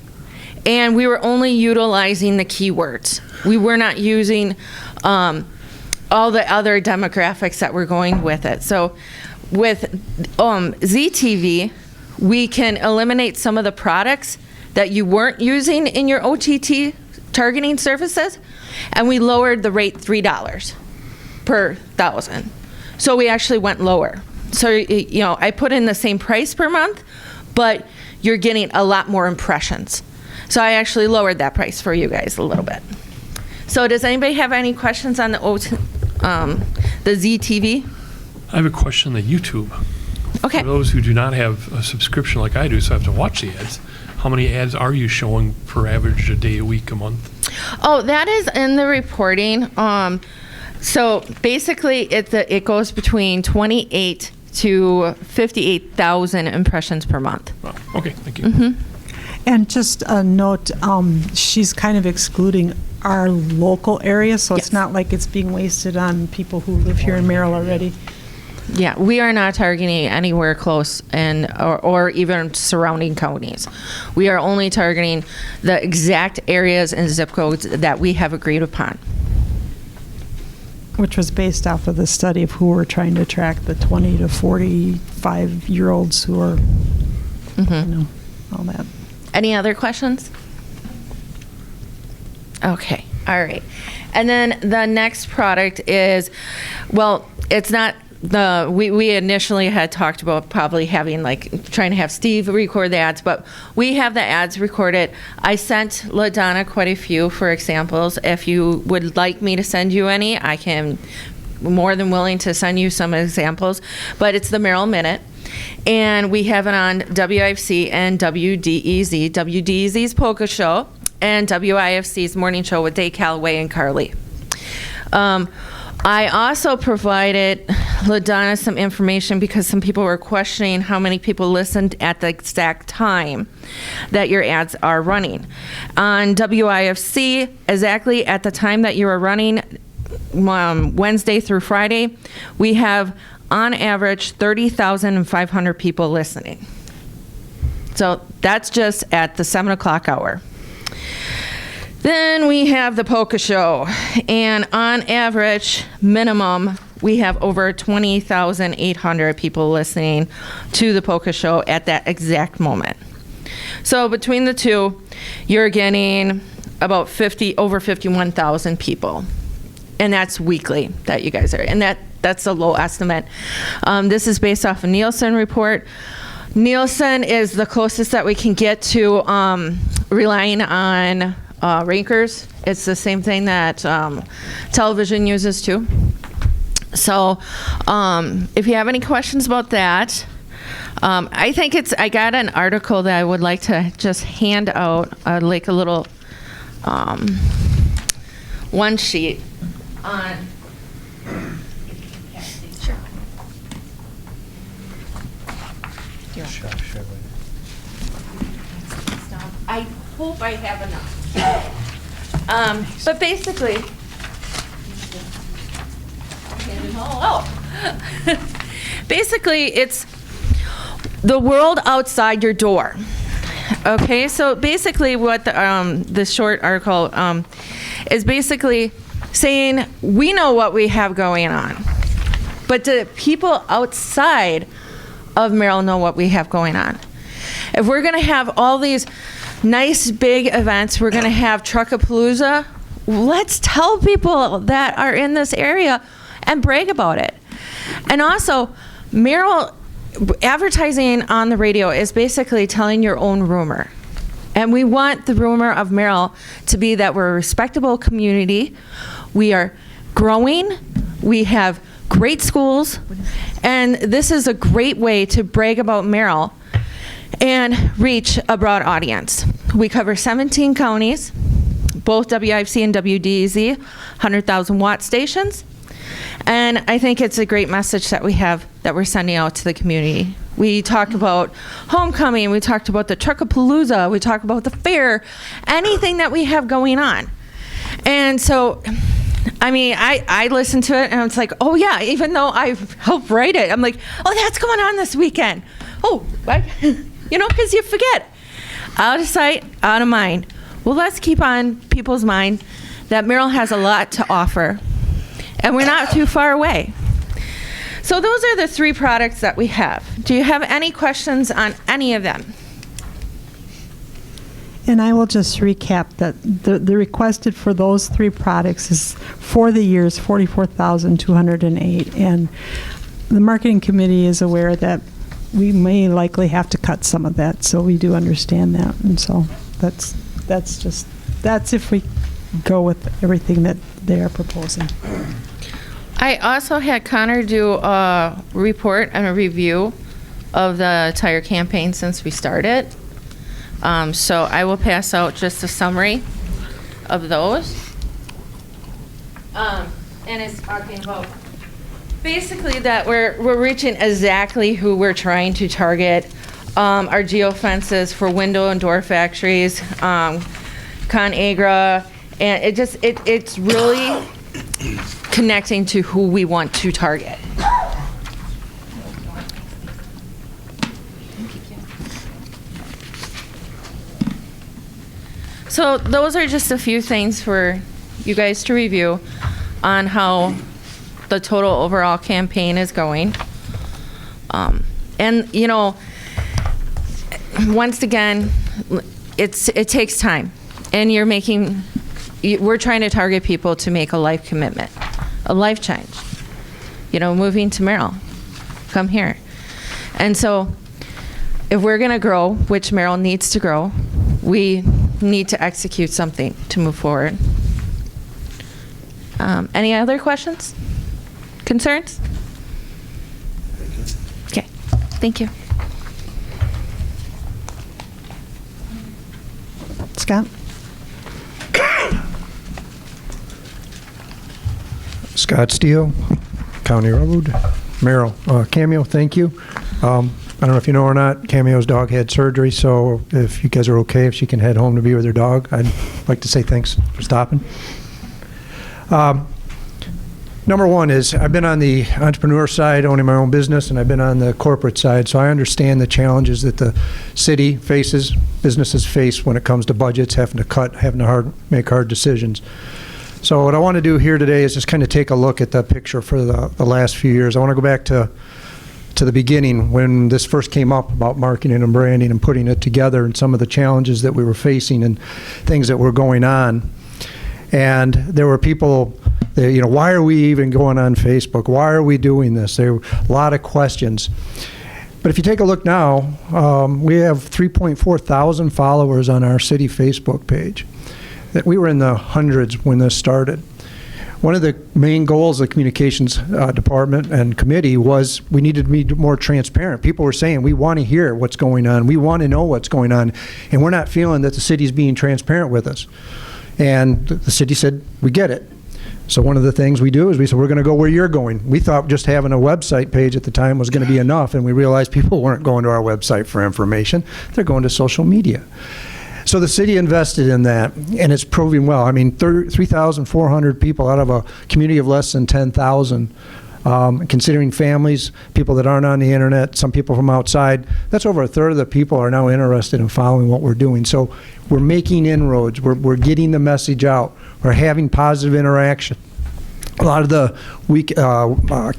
S8: and we were only utilizing the keywords. We were not using all the other demographics that were going with it. So with ZTV, we can eliminate some of the products that you weren't using in your OTT targeting services, and we lowered the rate $3 per thousand. So we actually went lower. So, you know, I put in the same price per month, but you're getting a lot more impressions. So I actually lowered that price for you guys a little bit. So does anybody have any questions on the ZTV?
S6: I have a question on the YouTube.
S8: Okay.
S6: For those who do not have a subscription like I do, so I have to watch the ads, how many ads are you showing per average, a day, a week, a month?
S8: Oh, that is in the reporting. So basically, it goes between 28 to 58,000 impressions per month.
S6: Wow. Okay, thank you.
S3: And just a note, she's kind of excluding our local area, so it's
S8: Yes.
S3: not like it's being wasted on people who live here in Merrill already.
S8: Yeah, we are not targeting anywhere close or even surrounding counties. We are only targeting the exact areas and zip codes that we have agreed upon.
S3: Which was based off of the study of who we're trying to track, the 20 to 45-year-olds who are, you know, all that.
S8: Any other questions? Okay, all right. And then the next product is, well, it's not we initially had talked about probably having, like, trying to have Steve record the ads, but we have the ads recorded. I sent LaDonna quite a few for examples. If you would like me to send you any, I can, more than willing to send you some examples. But it's the Merrill Minute, and we have it on WIFC and WDEZ. WDEZ's Polka Show and WIFC's Morning Show with Dave Calloway and Carly. I also provided LaDonna some information because some people were questioning how many people listened at the exact time that your ads are running. On WIFC, exactly at the time that you are running, Wednesday through Friday, we have on average 30,500 people listening. So that's just at the 7 o'clock hour. Then we have the Polka Show, and on average, minimum, we have over 20,800 people listening to the Polka Show at that exact moment. So between the two, you're getting about over 51,000 people, and that's weekly that you guys are, and that's a low estimate. This is based off a Nielsen report. Nielsen is the closest that we can get to relying on rankers. It's the same thing that television uses too. So if you have any questions about that, I think I got an article that I would like to just hand out, like a little one sheet on. I hope I have enough. But basically, basically, it's the world outside your door. Okay, so basically, what this short article is basically saying, we know what we have going on, but the people outside of Merrill know what we have going on. If we're going to have all these nice big events, we're going to have Truckapalooza, let's tell people that are in this area and brag about it. And also, Merrill advertising on the radio is basically telling your own rumor. And we want the rumor of Merrill to be that we're a respectable community, we are growing, we have great schools, and this is a great way to brag about Merrill and reach a broad audience. We cover 17 counties, both WIFC and WDEZ, 100,000 watt stations, and I think it's a great message that we have that we're sending out to the community We talk about homecoming. We talked about the Truckapalooza. We talk about the fair, anything that we have going on. And so, I mean, I listened to it and it's like, oh yeah, even though I helped write it, I'm like, oh, that's going on this weekend. Oh, you know, because you forget. Out of sight, out of mind. Well, let's keep on people's mind that Merrill has a lot to offer. And we're not too far away. So those are the 3 products that we have. Do you have any questions on any of them?
S3: And I will just recap that the requested for those 3 products is for the years $44,208. And the marketing committee is aware that we may likely have to cut some of that, so we do understand that. And so that's if we go with everything that they are proposing.
S8: I also had Connor do a report and a review of the entire campaign since we started. So I will pass out just a summary of those. And it's talking about basically that we're reaching exactly who we're trying to target. Our geofences for window and door factories, ConAgra, and it's really connecting to who we want to target. So those are just a few things for you guys to review on how the total overall campaign is going. And you know, once again, it takes time, and we're trying to target people to make a life commitment, a life change. You know, moving to Merrill, come here. And so if we're gonna grow, which Merrill needs to grow, we need to execute something to move forward. Any other questions? Concerns? Okay, thank you.
S3: Scott?
S9: Scott Steele, County Road, Merrill. Cameo, thank you. I don't know if you know or not, Cameo's dog had surgery, so if you guys are okay, if she can head home to be with her dog, I'd like to say thanks for stopping. Number one is I've been on the entrepreneur side, owning my own business, and I've been on the corporate side, so I understand the challenges that the city faces, businesses face when it comes to budgets, having to cut, having to make hard decisions. So what I want to do here today is just kind of take a look at the picture for the last few years. I want to go back to the beginning when this first came up about marketing and branding and putting it together and some of the challenges that we were facing and things that were going on. And there were people that, you know, why are we even going on Facebook? Why are we doing this? There were a lot of questions. But if you take a look now, we have 3.4 thousand followers on our city Facebook page. That we were in the hundreds when this started. One of the main goals of the communications department and committee was we needed to be more transparent. People were saying, we want to hear what's going on. We want to know what's going on. And we're not feeling that the city's being transparent with us. And the city said, we get it. So one of the things we do is we said, we're going to go where you're going. We thought just having a website page at the time was going to be enough. And we realized people weren't going to our website for information. They're going to social media. So the city invested in that, and it's proving well. I mean, 3,400 people out of a community of less than 10,000, considering families, people that aren't on the internet, some people from outside, that's over a third of the people are now interested in following what we're doing. So we're making inroads. We're getting the message out. We're having positive interaction. A lot of the weak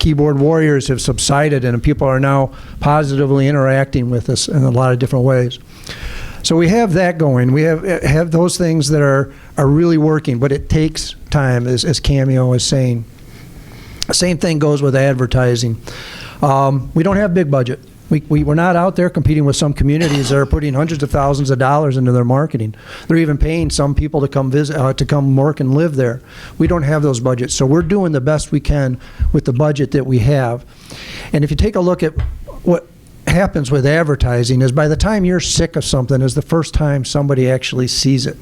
S9: keyboard warriors have subsided, and people are now positively interacting with us in a lot of different ways. So we have that going. We have those things that are really working, but it takes time, as Cameo is saying. Same thing goes with advertising. We don't have big budget. We're not out there competing with some communities that are putting hundreds of thousands of dollars into their marketing. They're even paying some people to come visit, to come work and live there. We don't have those budgets, so we're doing the best we can with the budget that we have. And if you take a look at what happens with advertising is by the time you're sick of something is the first time somebody actually sees it.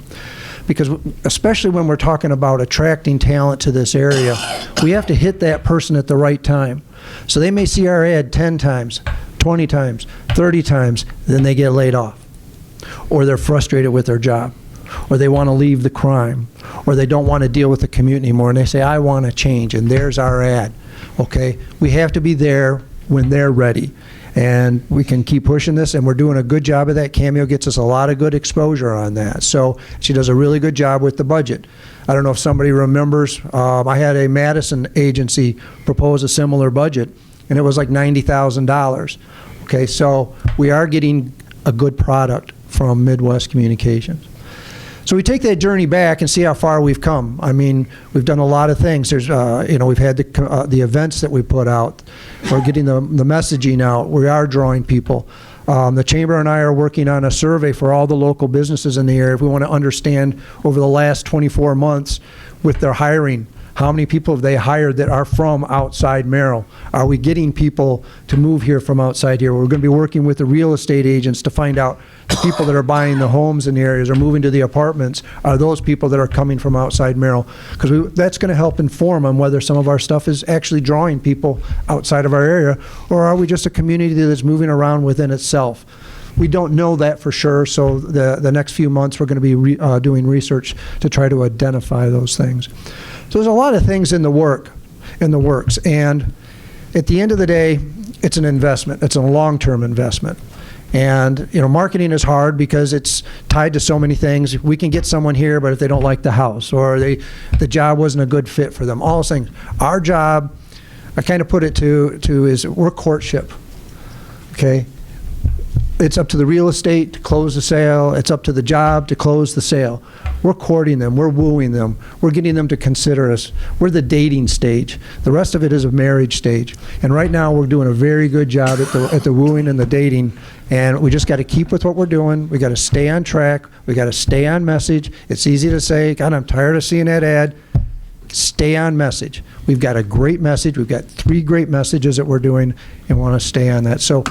S9: Because especially when we're talking about attracting talent to this area, we have to hit that person at the right time. So they may see our ad 10 times, 20 times, 30 times, then they get laid off. Or they're frustrated with their job. Or they want to leave the crime. Or they don't want to deal with the commute anymore, and they say, I want to change, and there's our ad. Okay? We have to be there when they're ready. And we can keep pushing this, and we're doing a good job of that. Cameo gets us a lot of good exposure on that. So she does a really good job with the budget. I don't know if somebody remembers, I had a Madison agency propose a similar budget, and it was like $90,000. Okay, so we are getting a good product from Midwest Communications. So we take that journey back and see how far we've come. I mean, we've done a lot of things. There's, we've had the events that we put out. We're getting the messaging out. We are drawing people. The Chamber and I are working on a survey for all the local businesses in the area. If we want to understand over the last 24 months with their hiring, how many people have they hired that are from outside Merrill? Are we getting people to move here from outside here? We're going to be working with the real estate agents to find out the people that are buying the homes in the areas or moving to the apartments. Are those people that are coming from outside Merrill? Because that's going to help inform on whether some of our stuff is actually drawing people outside of our area, or are we just a community that's moving around within itself? We don't know that for sure, so the next few months we're going to be doing research to try to identify those things. So there's a lot of things in the works, and at the end of the day, it's an investment. It's a long-term investment. And marketing is hard because it's tied to so many things. We can get someone here, but if they don't like the house or the job wasn't a good fit for them, all those things. Our job, I kind of put it to is we're courtship. Okay. It's up to the real estate to close the sale. It's up to the job to close the sale. We're courting them. We're wooing them. We're getting them to consider us. We're the dating stage. The rest of it is a marriage stage. And right now we're doing a very good job at the wooing and the dating. And we just got to keep with what we're doing. We got to stay on track. We got to stay on message. It's easy to say, God, I'm tired of seeing that ad. Stay on message. We've got a great message. We've got 3 great messages that we're doing and want to stay on that. So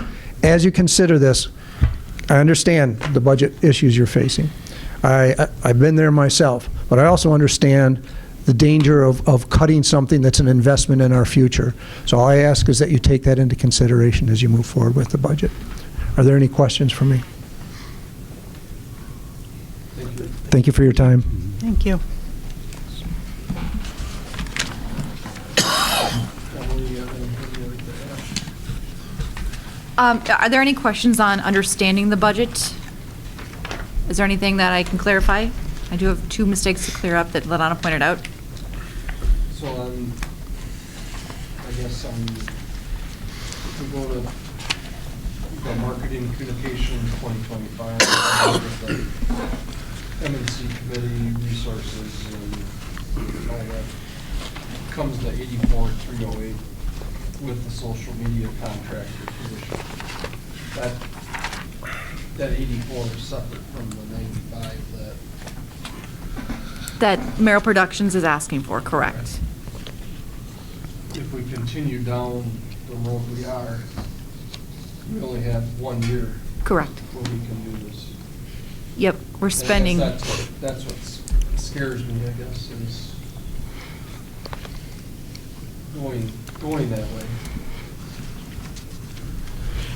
S9: as you consider this, I understand the budget issues you're facing. I've been there myself, but I also understand the danger of cutting something that's an investment in our future. So all I ask is that you take that into consideration as you move forward with the budget. Are there any questions for me?
S1: Thank you.
S9: Thank you for your time.
S3: Thank you.
S4: Are there any questions on understanding the budget? Is there anything that I can clarify? I do have 2 mistakes to clear up that Ladonna pointed out.
S1: So I guess if we go to the marketing communication 2025, with the M&C committee resources and all that, comes to 84,308 with the social media contractor position. That 84 is separate from the 95
S4: That Merrill Productions is asking for, correct?
S1: if we continue down the road we are, we only have 1 year
S4: Correct.
S1: where we can do this.
S4: Yep, we're
S1: And I guess
S4: spending,
S1: That's what scares me, I guess, is going that way.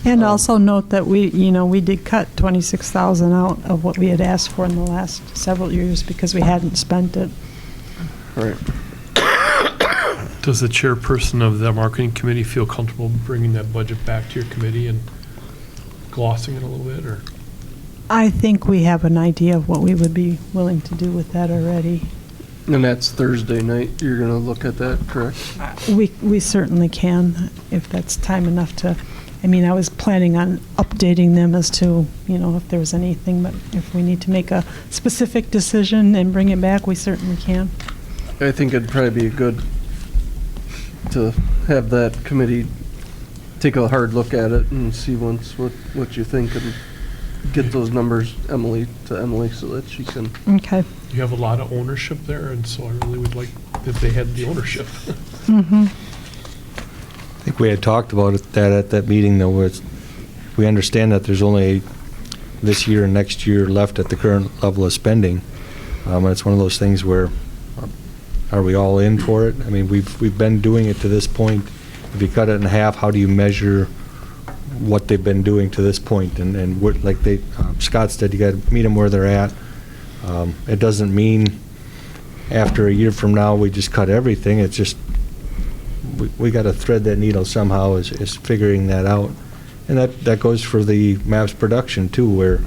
S3: And also note that we did cut 26,000 out of what we had asked for in the last several years because we hadn't spent it.
S1: Right.
S6: Does the chairperson of the marketing committee feel comfortable bringing that budget back to your committee and glossing it a little bit, or?
S3: I think we have an idea of what we would be willing to do with that already.
S1: And that's Thursday night, you're gonna look at that, correct?
S3: We certainly can, if that's time enough to, I was planning on updating them as to, if there was anything, but if we need to make a specific decision and bring it back, we certainly can.
S1: I think it'd probably be good to have that committee take a hard look at it and see what you think and get those numbers to Emily so that she can.
S3: Okay.
S6: You have a lot of ownership there, and so I really would like if they had the ownership.
S3: Mm-hmm.
S10: I think we had talked about that at that meeting, though, where we understand that there's only this year and next year left at the current level of spending. And it's one of those things where, are we all in for it? We've been doing it to this point. If you cut it in half, how do you measure what they've been doing to this point, and what, like they, Scott said, you gotta meet them where they're at. It doesn't mean after a year from now, we just cut everything. It's just, we gotta thread that needle somehow, is figuring that out. And that goes for the MAPS production too, where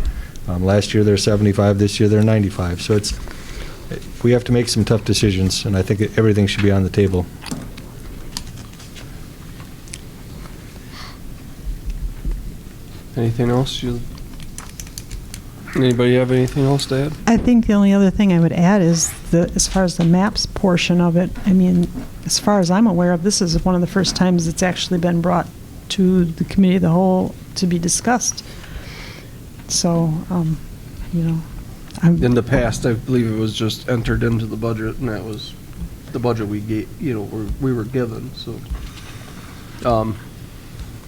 S10: last year they're 75, this year they're 95. So we have to make some tough decisions, and I think everything should be on the table.
S1: Anything else? Anybody have anything else to add?
S3: I think the only other thing I would add is as far as the maps portion of it, I mean, as far as I'm aware of, this is one of the first times it's actually been brought to the committee of the whole to be discussed. So, you know,
S1: In the past, I believe it was just entered into the budget, and that was the budget we gave, you know, we were given, so.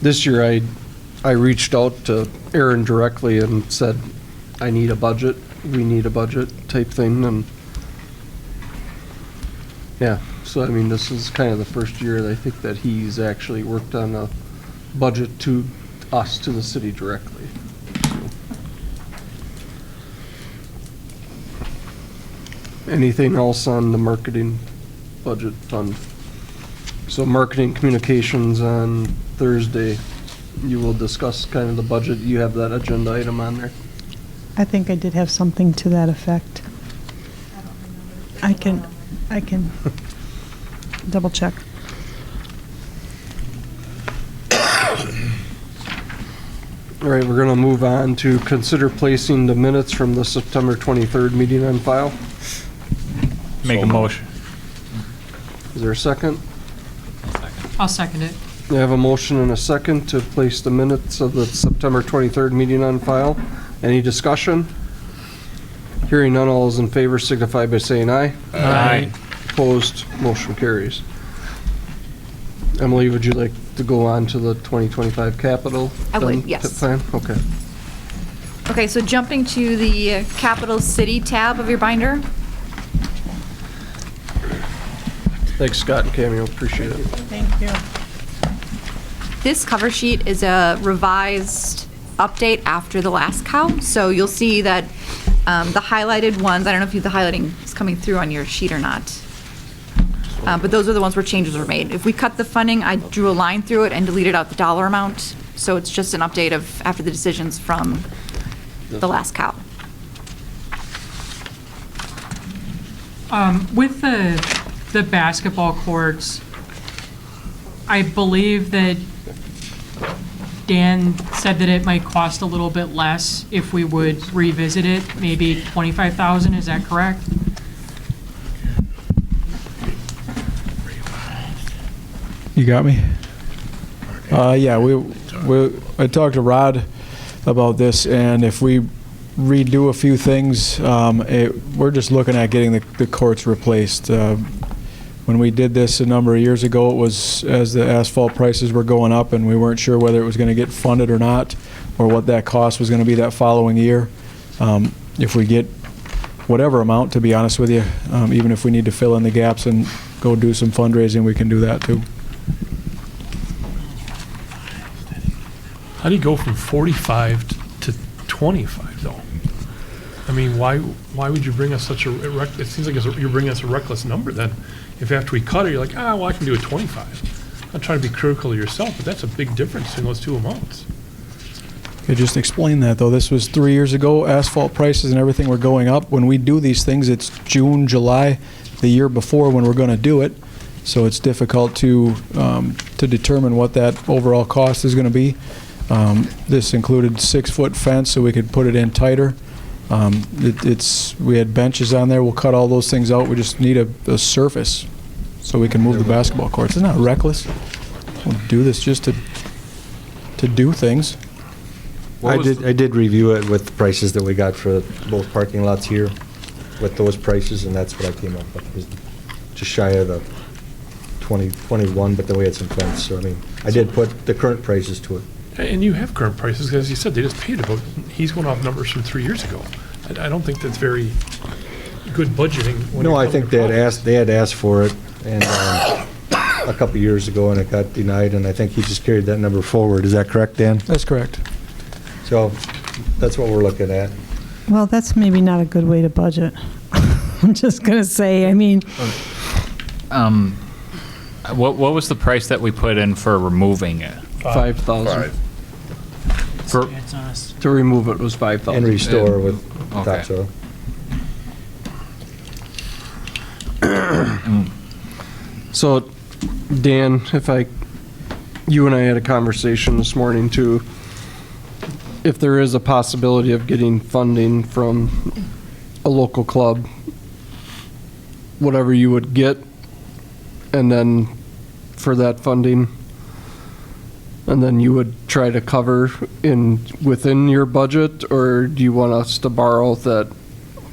S1: This year, I reached out to Aaron directly and said, I need a budget, we need a budget type thing, and yeah, so I mean, this is kind of the first year that I think that he's actually worked on a budget to us, to the city directly. Anything else on the marketing budget fund? So marketing communications on Thursday, you will discuss kind of the budget. You have that agenda item on there.
S3: I think I did have something to that effect. I can double check.
S1: All right, we're gonna move on to consider placing the minutes from the September 23rd meeting on file.
S7: Make a motion.
S1: Is there a second?
S11: I'll second it.
S1: We have a motion and a second to place the minutes of the September 23rd meeting on file. Any discussion? Hearing none, all those in favor signify by saying aye.
S7: Aye.
S1: Opposed, motion carries. Emily, would you like to go on to the 2025 capital?
S4: I would,
S1: then,
S4: yes.
S1: Plan? Okay.
S4: Okay, so jumping to the Capital City tab of your binder.
S1: Thanks, Scott and Cameo, appreciate it.
S3: Thank you.
S4: This cover sheet is a revised update after the last cow. So you'll see that the highlighted ones, I don't know if the highlighting is coming through on your sheet or not. But those are the ones where changes were made. If we cut the funding, I drew a line through it and deleted out the dollar amount. So it's just an update of after the decisions from the last cow.
S11: With the basketball courts, I believe that Dan said that it might cost a little bit less if we would revisit it, maybe 25,000, is that correct?
S12: You got me? Yeah, I talked to Rod about this, and if we redo a few things, we're just looking at getting the courts replaced. When we did this a number of years ago, it was as the asphalt prices were going up, and we weren't sure whether it was going to get funded or not, or what that cost was going to be that following year. If we get whatever amount, to be honest with you, even if we need to fill in the gaps and go do some fundraising, we can do that too.
S6: How do you go from 45 to 25, though? I mean, why would you bring us such it seems like you're bringing us a reckless number then. If after we cut it, you're like, well, I can do a 25. I'm not trying to be critical of yourself, but that's a big difference in those two amounts.
S12: Okay, just explain that, though. This was 3 years ago. Asphalt prices and everything were going up. When we do these things, it's June, July, the year before when we're going to do it. So it's difficult to determine what that overall cost is going to be. This included 6-foot fence so we could put it in tighter. We had benches on there. We'll cut all those things out. We just need a surface so we can move the basketball courts. It's not reckless. We'll do this just to do things.
S10: I did review it with the prices that we got for both parking lots here with those prices, and that's what I came up with. It was just shy of the 21, but then we had some fence. So, I mean, I did put the current prices to it.
S6: And you have current prices, because as you said, they just paid about, he's going off numbers from 3 years ago. I don't think that's very good budgeting.
S10: No, I think they had asked for it, and a couple years ago and it got denied, and I think he just carried that number forward. Is that correct, Dan?
S12: That's correct.
S10: So that's what we're looking at.
S3: Well, that's maybe not a good way to budget. I'm just going to say, I mean,
S7: What was the price that we put in for removing it?
S1: 5,000.
S7: For,
S11: It's on us.
S1: To remove it was 5,000.
S10: And restore with
S7: Okay.
S10: topsoil.
S1: So, Dan, you and I had a conversation this morning too. If there is a possibility of getting funding from a local club, whatever you would get, and then for that funding, and then you would try to cover within your budget, or do you want us to borrow that?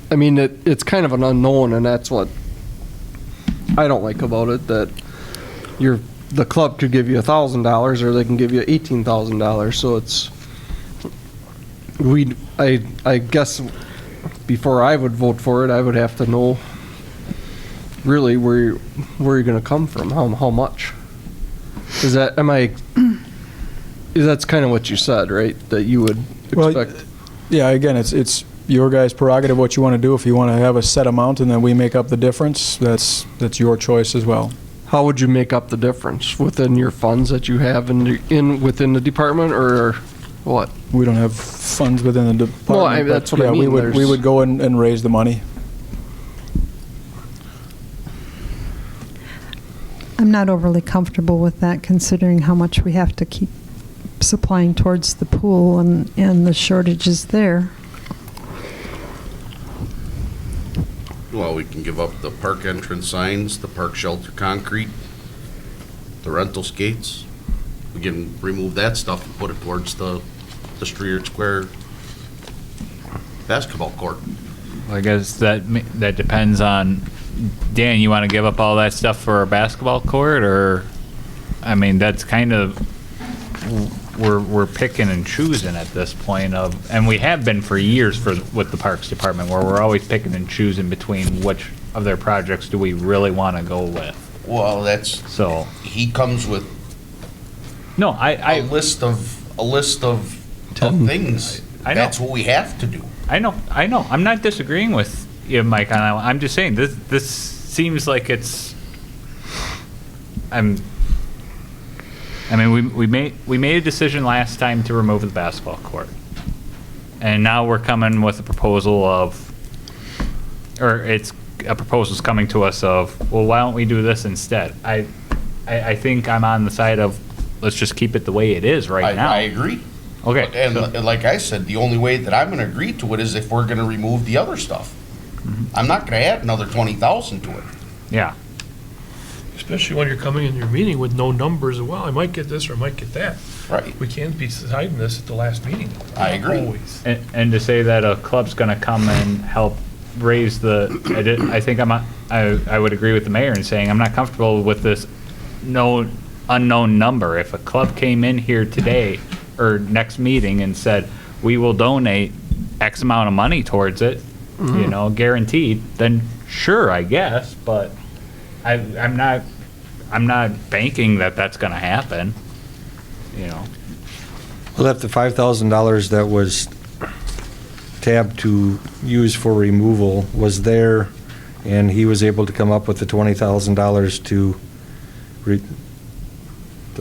S1: I mean, it's kind of an unknown, and that's what I don't like about it, that the club could give you $1,000 or they can give you $18,000. So it's, I guess before I would vote for it, I would have to know really where you're going to come from, how much. That's kind of what you said, right? That you would expect.
S12: Well, yeah, again, it's your guys' prerogative what you want to do. If you want to have a set amount and then we make up the difference, that's your choice as well.
S1: How would you make up the difference within your funds that you have within the department, or what?
S12: We don't have funds within the department.
S1: Well,
S12: but
S1: that's what I
S12: yeah,
S1: mean.
S12: we would go and raise the money.
S3: I'm not overly comfortable with that, considering how much we have to keep supplying towards the pool and the shortages there.
S13: Well, we can give up the park entrance signs, the park shelter concrete, the rental skates. We can remove that stuff and put it towards the Streeter Square basketball court.
S7: I guess that depends on, Dan, you want to give up all that stuff for a basketball court, or, I mean, that's kind of, we're picking and choosing at this point and we have been for years with the Parks Department, where we're always picking and choosing between which of their projects do we really want to go with.
S13: Well,
S7: So,
S13: he comes with
S7: no,
S13: a list of things.
S7: I know.
S13: That's what we have to do.
S7: I know. I'm not disagreeing with you, Mike, on that one. I'm just saying this seems like it's. I mean, we made a decision last time to remove the basketball court, and now we're coming with a proposal proposal's coming to us of, well, why don't we do this instead? I think I'm on the side of, let's just keep it the way it is right now.
S13: I agree.
S7: Okay.
S13: And like I said, the only way that I'm going to agree to it is if we're going to remove the other stuff. I'm not going to add another 20,000 to it.
S7: Yeah.
S6: Especially when you're coming in your meeting with no numbers, well, I might get this or I might get that.
S13: Right.
S6: We can't be deciding this at the last meeting.
S13: I agree.
S6: Always.
S7: And to say that a club's going to come and help raise I think I would agree with the mayor in saying I'm not comfortable with this unknown number. If a club came in here today or next meeting and said, we will donate X amount of money towards it, guaranteed, then sure, I guess, but I'm not banking that that's going to happen,
S10: Well, if the $5,000 that was tabbed to use for removal was there, and he was able to come up with the $20,000 to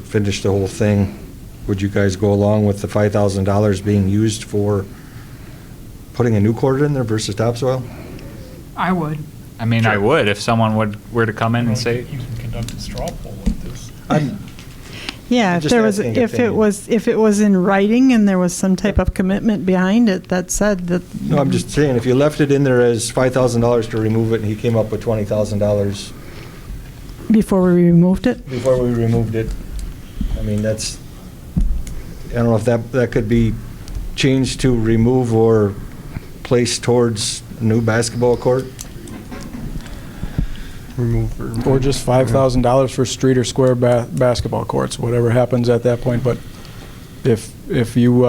S10: finish the whole thing, would you guys go along with the $5,000 being used for putting a new court in there versus topsoil?
S11: I would.
S7: I mean, I would if someone were to come in and say,
S6: You can conduct a straw poll like this.
S3: Yeah, if
S10: Just
S3: there was,
S10: asking
S3: if it was in writing and there was some type of commitment behind it that said that.
S10: No, I'm just saying, if you left it in there as $5,000 to remove it and he came up with $20,000
S3: Before we removed it?
S10: before we removed it, I mean, I don't know if that could be changed to remove or placed towards a new basketball court?
S12: Or just $5,000 for Streeter Square basketball courts, whatever happens at that point. But if you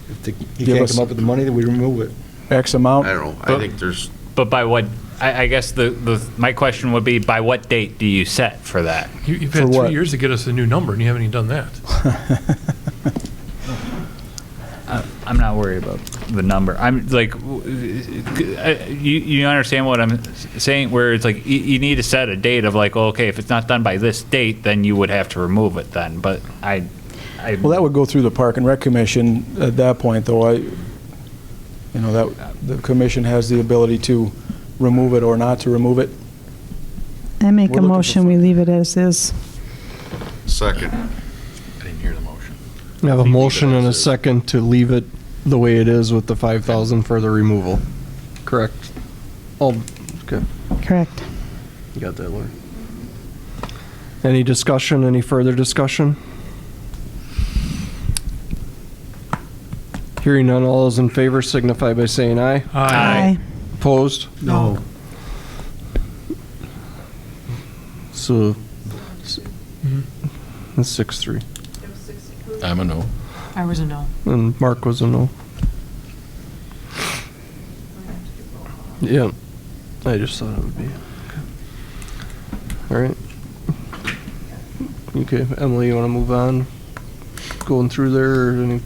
S10: If he can't come up with the money, then we remove it.
S12: X amount.
S13: I don't know. I think there's,
S7: but by what I guess my question would be, by what date do you set for that?
S6: You've
S12: For
S6: had 3
S12: what?
S6: years to get us a new number, and you haven't even done that.
S7: I'm not worried about the number. I'm like, you understand what I'm saying? Where it's like you need to set a date of like, okay, if it's not done by this date, then you would have to remove it then. But
S12: Well, that would go through the Park and Rec Commission at that point, though. That the commission has the ability to remove it or not to remove it.
S3: I make
S12: We're
S3: a
S12: looking
S3: motion,
S12: for-
S3: we leave it as is.
S13: Second.
S14: I didn't hear the motion.
S1: I have a motion and a second to leave it the way it is with the 5,000 for the removal. Correct? Okay.
S3: Correct.
S1: You got that, Lori? Any discussion, any further discussion? Hearing none, all those in favor signify by saying aye.
S3: Aye.
S1: Opposed?
S12: No.
S1: So, it's 6-3.
S14: I'm a no.
S11: I was a no.
S1: And Mark was a no. Yeah, I just thought it would be. Okay. All right. Okay, Emily, you want to move on? Going through there or any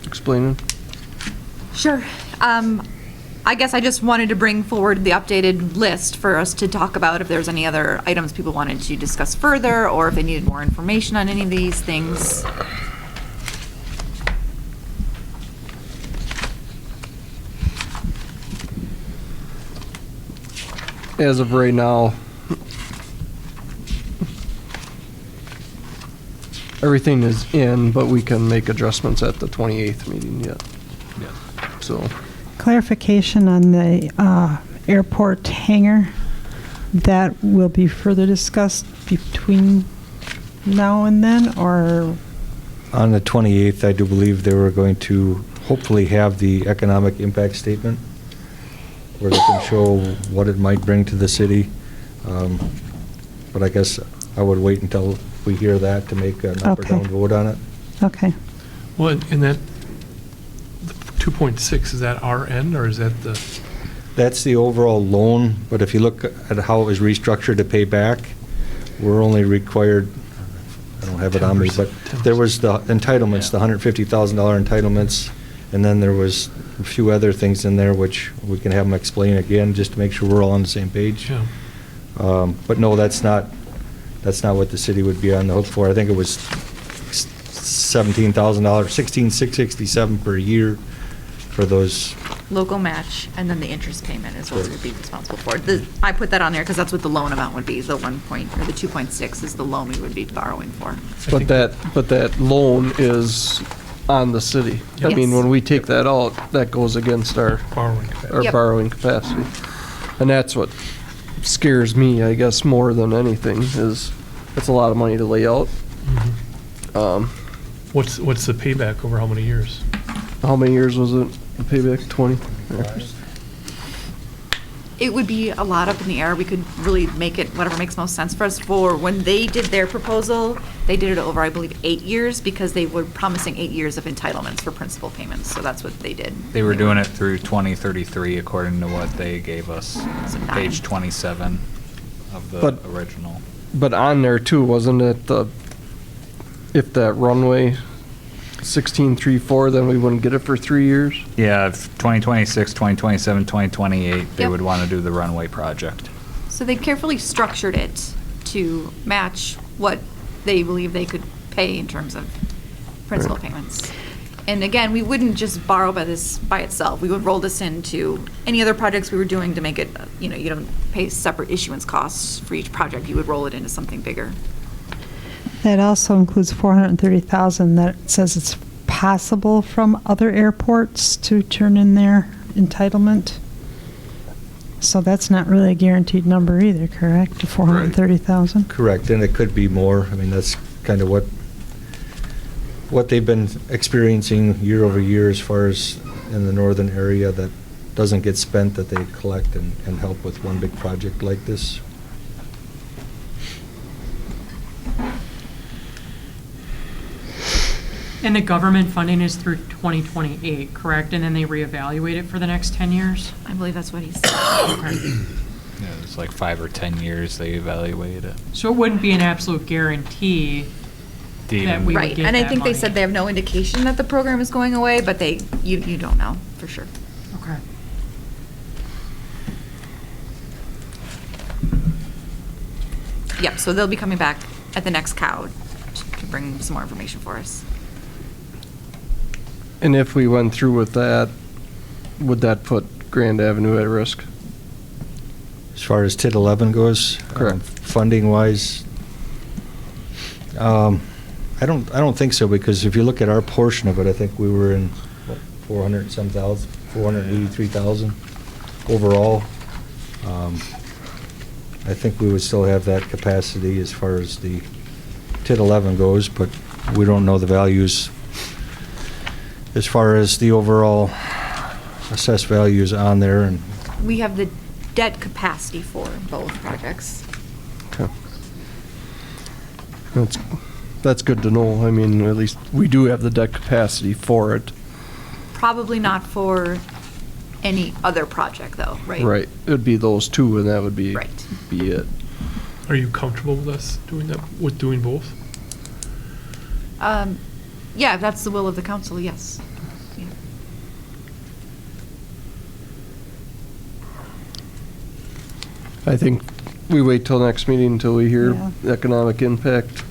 S1: explaining?
S4: Sure. I guess I just wanted to bring forward the updated list for us to talk about if there's any other items people wanted to discuss further, or if they needed more information on any of these things.
S1: As of right now, everything is in, but we can make adjustments at the 28th meeting yet. Yeah. So,
S3: Clarification on the airport hangar. That will be further discussed between now and then, or?
S10: On the 28th, I do believe they were going to hopefully have the economic impact statement where they can show what it might bring to the city. But I guess I would wait until we hear that to make an up or
S3: Okay.
S10: down vote on it.
S3: Okay.
S6: Well, and that, the 2.6, is that our end, or is that the?
S10: That's the overall loan, but if you look at how it was restructured to pay back, we're only required, I don't have it on me, but
S6: 10%.
S10: there was the entitlements, the $150,000 entitlements, and then there was a few other things in there which we can have them explain again, just to make sure we're all on the same page.
S6: Yeah.
S10: But no, that's not what the city would be on the hook for. I think it was $17,000, $16,667 per year for those.
S4: Local match, and then the interest payment is what we would be responsible for. I put that on there because that's what the loan amount would be. The 2.6 is the loan we would be borrowing for.
S1: but that loan is on the city. I mean,
S4: Yes.
S1: when we take that out, that goes against our
S6: Borrowing capacity.
S1: our
S4: Yep.
S1: borrowing capacity. And that's what scares me, I guess, more than anything, is it's a lot of money to lay out.
S6: What's the payback over how many years?
S1: How many years was it, the payback, 20?
S4: It would be a lot up in the air. We could really make it whatever makes most sense for us. For when they did their proposal, they did it over, I believe, 8 years, because they were promising 8 years of entitlements for principal payments. So that's what they did.
S7: They were doing it through 2033 according to what they gave us,
S4: So
S7: page
S4: 9.
S7: 27 of the
S1: But-
S7: original.
S1: But on there too, wasn't it if that runway 1634, then we wouldn't get it for 3 years?
S7: Yeah, 2026, 2027, 2028, they
S4: Yep.
S7: would want to do the runway project.
S4: So they carefully structured it to match what they believe they could pay in terms of principal payments. And again, we wouldn't just borrow by itself. We would roll this into any other projects we were doing to make it, you don't pay separate issuance costs for each project. You would roll it into something bigger.
S3: That also includes 430,000 that says it's possible from other airports to turn in their entitlement. So that's not really a guaranteed number either, correct? 430,000?
S10: Correct, and it could be more. I mean, that's kind of what they've been experiencing year over year as far as in the northern area that doesn't get spent, that they collect and help with one big project like this.
S11: And the government funding is through 2028, correct? And then they reevaluate it for the next 10 years?
S4: I believe that's what he said.
S7: Yeah, it's like 5 or 10 years they evaluate it.
S11: So it wouldn't be an absolute guarantee that we would
S4: Right,
S11: get
S4: and I
S11: that
S4: think they
S11: money.
S4: said they have no indication that the program is going away, but you don't know for sure.
S11: Okay.
S4: Yep, so they'll be coming back at the next COW to bring some more information for us.
S1: And if we went through with that, would that put Grand Avenue at risk?
S10: As far as TID 11 goes?
S1: Correct.
S10: Funding wise? I don't think so, because if you look at our portion of it, I think we were in, what, 400 and some thousand, 483,000 overall. I think we would still have that capacity as far as the TID 11 goes, but we don't know the values as far as the overall assessed values on there. And
S4: We have the debt capacity for both projects.
S1: Okay. That's good to know. I mean, at least we do have the debt capacity for it.
S4: Probably not for any other project though, right?
S1: Right. It'd be those two, and that would be
S4: Right.
S1: be it.
S6: Are you comfortable with us doing that, with doing both?
S4: Yeah, if that's the will of the council, yes. Yeah.
S1: I think we wait till next meeting until we hear
S3: Yeah.
S1: the economic impact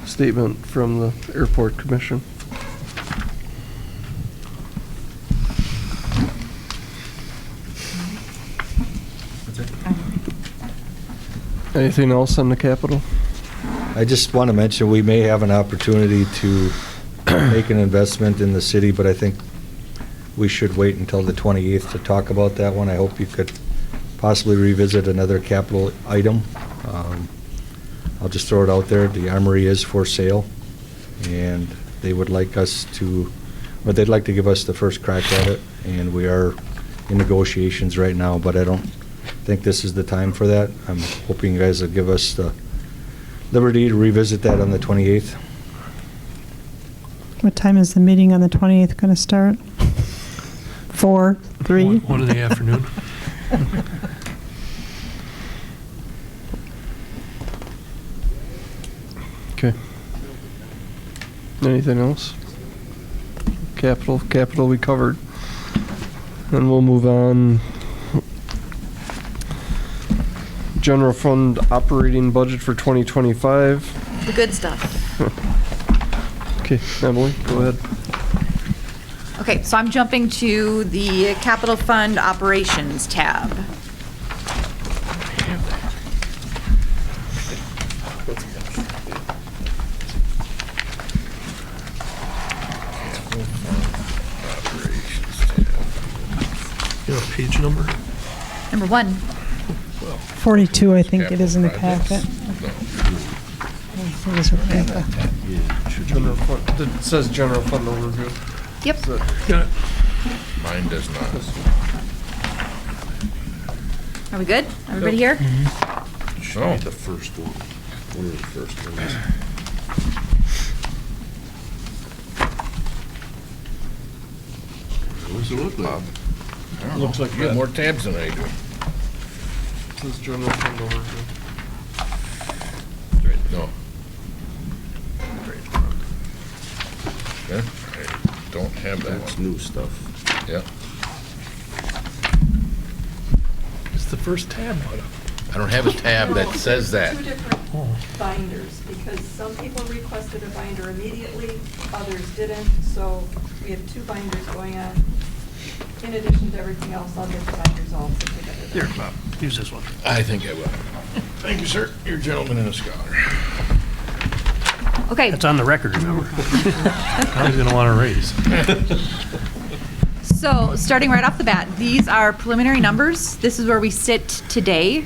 S1: statement from the airport commission. Anything else on the Capitol?
S10: I just want to mention, we may have an opportunity to make an investment in the city, but I think we should wait until the 28th to talk about that one. I hope you could possibly revisit another capital item. I'll just throw it out there. The Armory is for sale, and they would like us to, or they'd like to give us the first crack at it, and we are in negotiations right now, but I don't think this is the time for that. I'm hoping you guys will give us the liberty to revisit that on the 28th.
S3: What time is the meeting on the 28th going to start? 4, 3?
S6: One in the afternoon.
S1: Okay. Anything else? Capital we covered. And we'll move on. General fund operating budget for 2025.
S4: The good stuff.
S1: Okay, Emily, go ahead.
S4: Okay, so I'm jumping to the capital fund operations tab.
S6: You have a page number?
S4: Number 1.
S3: 42, I think it is in the packet.
S1: General fund, it says general fund overview.
S4: Yep.
S1: Is that-
S6: Got it.
S14: Mine does not.
S4: Are we good? Everybody here?
S14: Oh.
S13: The first one. One of the first ones. What's it look like?
S14: Looks like you got more tabs than I do.
S1: It says general fund overview.
S14: No. Yeah, I don't have that
S13: That's
S14: one.
S13: new stuff.
S14: Yeah.
S6: It's the first tab.
S14: I don't have a tab that says that.
S15: Two different binders, because some people requested a binder immediately, others didn't, so we have 2 binders going on. In addition to everything else, I'll get the binders all put together.
S14: Here, Bob, use this one. I think I will. Thank you, sir. You're a gentleman and a scholar.
S4: Okay.
S6: That's on the record, remember? I was gonna want to raise.
S4: So, starting right off the bat, these are preliminary numbers. This is where we sit today.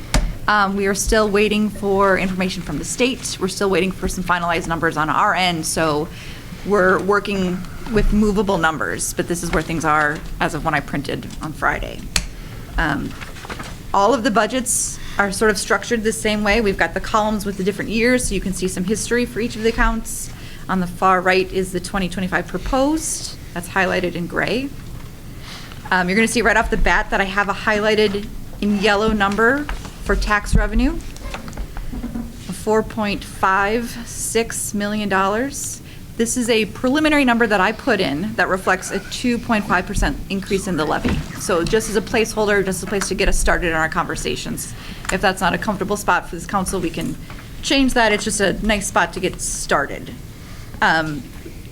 S4: We are still waiting for information from the state. We're still waiting for some finalized numbers on our end, so we're working with movable numbers, but this is where things are as of when I printed on Friday. All of the budgets are sort of structured the same way. We've got the columns with the different years, so you can see some history for each of the accounts. On the far right is the 2025 proposed. That's highlighted in gray. You're going to see right off the bat that I have a highlighted in yellow number for tax revenue of $4.56 million. This is a preliminary number that I put in that reflects a 2.5% increase in the levy. So just as a placeholder, just a place to get us started in our conversations. If that's not a comfortable spot for this council, we can change that. It's just a nice spot to get started.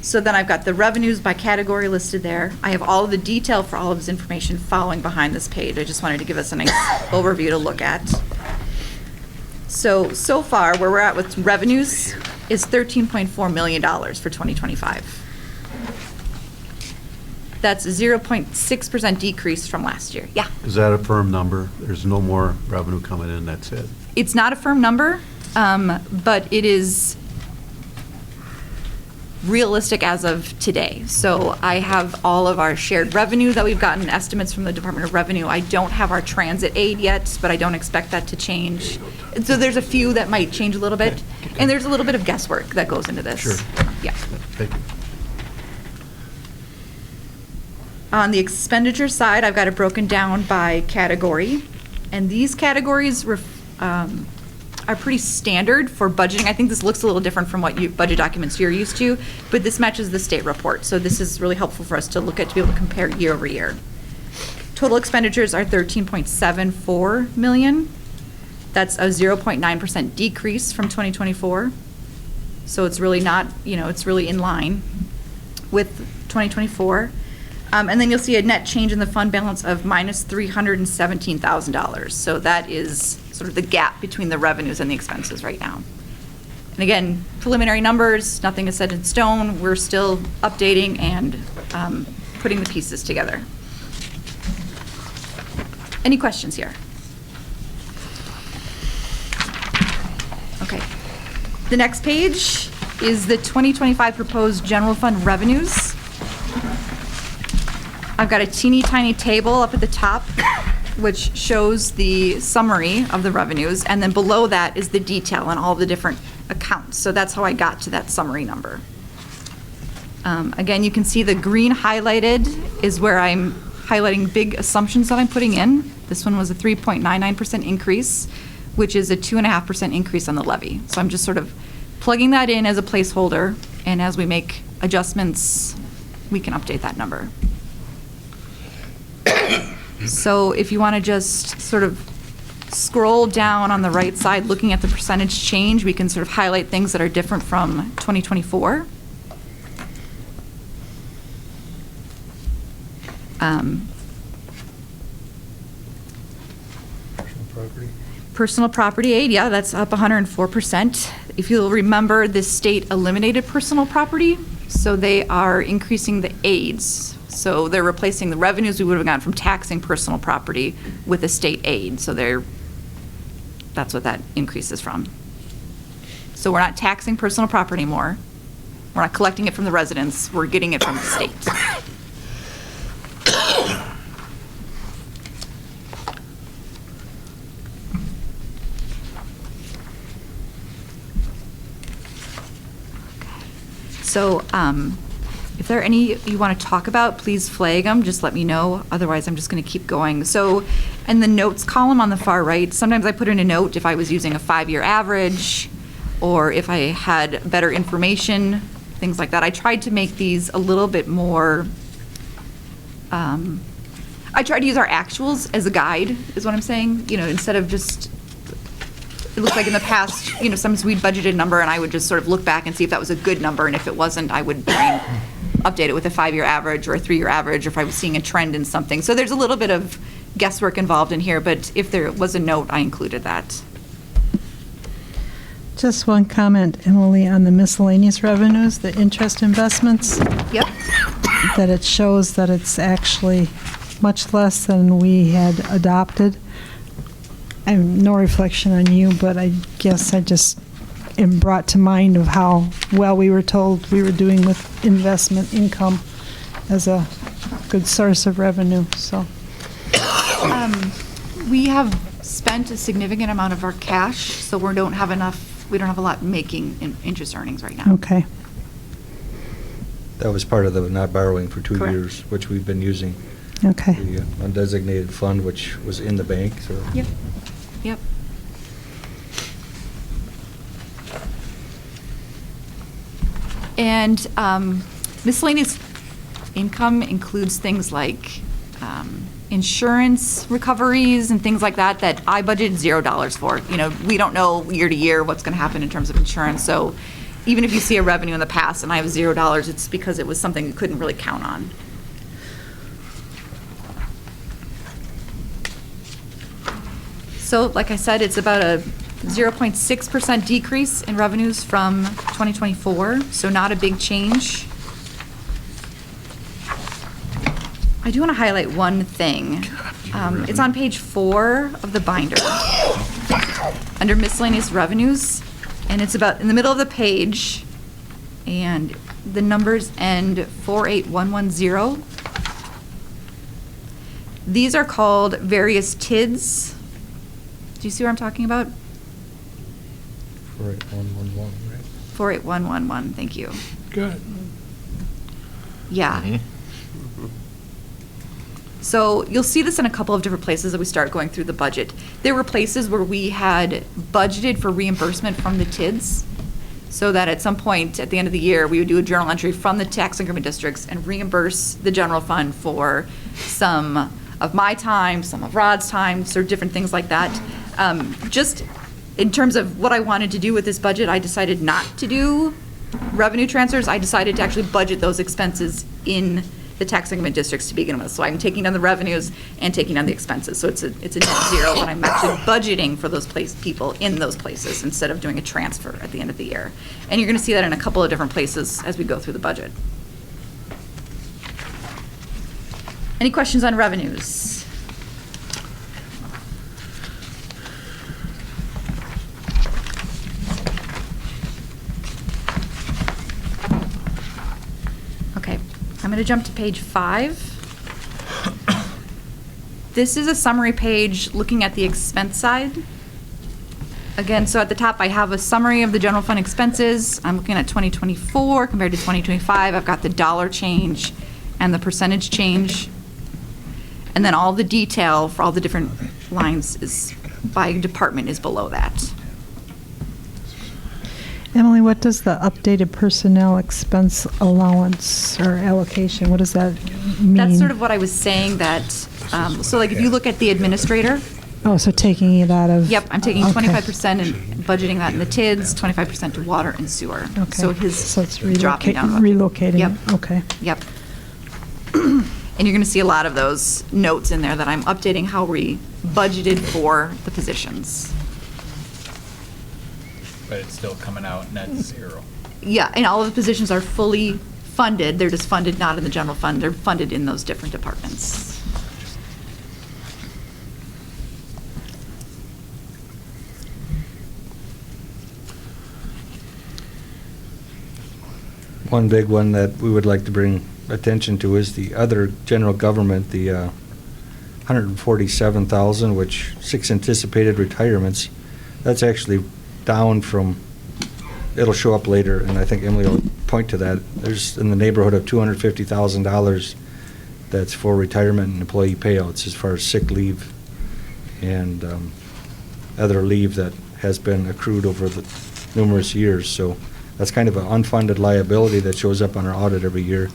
S4: So then I've got the revenues by category listed there. I have all of the detail for all of this information following behind this page. I just wanted to give us a nice overview to look at. So far, where we're at with revenues is $13.4 million for 2025. That's a 0.6% decrease from last year. Yeah.
S16: Is that a firm number? There's no more revenue coming in, that's it?
S4: It's not a firm number, but it is realistic as of today. So I have all of our shared revenue that we've gotten estimates from the Department of Revenue. I don't have our transit aid yet, but I don't expect that to change. And so there's a few that might change a little bit, and there's a little bit of guesswork that goes into this.
S16: Sure.
S4: Yeah.
S16: Thank you.
S4: On the expenditure side, I've got it broken down by category, and these categories are pretty standard for budgeting. I think this looks a little different from what budget documents you're used to, but this matches the state report. So this is really helpful for us to look at to be able to compare year over year. Total expenditures are $13.74 million. That's a 0.9% decrease from 2024. So it's really not, it's really in line with 2024. And then you'll see a net change in the fund balance of minus $317,000. So that is sort of the gap between the revenues and the expenses right now. And again, preliminary numbers, nothing is set in stone. We're still updating and putting the pieces together. Any questions here? Okay. The next page is the 2025 proposed general fund revenues. I've got a teeny tiny table up at the top which shows the summary of the revenues, and then below that is the detail on all the different accounts. So that's how I got to that summary number. Again, you can see the green highlighted is where I'm highlighting big assumptions that I'm putting in. This one was a 3.99% increase, which is a 2.5% increase on the levy. So I'm just sort of plugging that in as a placeholder, and as we make adjustments, we can update that number. So if you want to just sort of scroll down on the right side, looking at the percentage change, we can sort of highlight things that are different from 2024. Personal property aid, yeah, that's up 104%. If you'll remember, the state eliminated personal property, so they are increasing the aids. So they're replacing the revenues we would have gotten from taxing personal property with a state aid. So that's what that increase is from. So we're not taxing personal property anymore. We're not collecting it from the residents. We're getting it from the state. So if there are any you want to talk about, please flag them. Just let me know. Otherwise, I'm just going to keep going. So in the notes column on the far right, sometimes I put in a note if I was using a 5-year average or if I had better information, things like that. I tried to make these a little bit more, I tried to use our actuals as a guide, is what I'm saying. Instead of just, it looks like in the past, sometimes we'd budgeted a number and I would just sort of look back and see if that was a good number. And if it wasn't, I would update it with a 5-year average or a 3-year average, or if I was seeing a trend in something. So there's a little bit of guesswork involved in here, but if there was a note, I included that.
S3: Just one comment, Emily, on the miscellaneous revenues, the interest investments.
S4: Yep.
S3: That it shows that it's actually much less than we had adopted. I have no reflection on you, but I guess I just am brought to mind of how well we were told we were doing with investment income as a good source of revenue. So
S4: we have spent a significant amount of our cash, so we don't have a lot making in interest earnings right now.
S3: Okay.
S10: That was part of the not borrowing for 2
S2: Correct.
S10: years, which we've been using.
S3: Okay.
S10: The undesignated fund, which was in the bank, so.
S4: Yep. Yep. And miscellaneous income includes things like insurance recoveries and things like that that I budgeted $0 for. You know, we don't know year to year what's going to happen in terms of insurance. So even if you see a revenue in the past and I have $0, it's because it was something you couldn't really count on. So like I said, it's about a 0.6% decrease in revenues from 2024, so not a big change. I do want to highlight one thing. It's on page 4 of the binder, under miscellaneous revenues, and it's about in the middle of the page, and the numbers end 48110. These are called various TIDs. Do you see what I'm talking about?
S10: 48111, right?
S4: 48111, thank you.
S6: Good.
S4: Yeah. So you'll see this in a couple of different places as we start going through the budget. There were places where we had budgeted for reimbursement from the TIDs, so that at some point at the end of the year, we would do a journal entry from the tax increment districts and reimburse the general fund for some of my time, some of Rod's time, sort of different things like that. Just in terms of what I wanted to do with this budget, I decided not to do revenue transfers. I decided to actually budget those expenses in the tax increment districts to begin with. So I'm taking down the revenues and taking down the expenses. So it's a net zero, but I'm actually budgeting for those people in those places instead of doing a transfer at the end of the year. And you're going to see that in a couple of different places as we go through the budget. Any questions on revenues? Okay, I'm going to jump to page 5. This is a summary page looking at the expense side. Again, so at the top I have a summary of the general fund expenses. I'm looking at 2024 compared to 2025. I've got the dollar change and the percentage change. And then all the detail for all the different lines is by department is below that.
S3: Emily, what does the updated personnel expense allowance or allocation, what does that mean?
S4: That's sort of what I was saying that, so like if you look at the administrator.
S3: Oh, so taking it out of.
S4: Yep, I'm taking
S3: okay.
S4: 25% and budgeting that in the TIDs, 25% to water and sewer.
S3: Okay.
S4: So his
S3: So it's
S4: dropping down.
S3: relocating.
S4: Yep.
S3: Okay.
S4: Yep. And you're going to see a lot of those notes in there that I'm updating how we budgeted for the positions.
S7: But it's still coming out net zero.
S4: Yeah, and all of the positions are fully funded. They're just funded not in the general fund. They're funded in those different departments.
S10: One big one that we would like to bring attention to is the other general government, the 147,000, which 6 anticipated retirements. That's actually down from, it'll show up later, and I think Emily will point to that. There's in the neighborhood of $250,000 that's for retirement and employee payouts as far as sick leave and other leave that has been accrued over the numerous years. So that's kind of an unfunded liability that shows up on our audit every year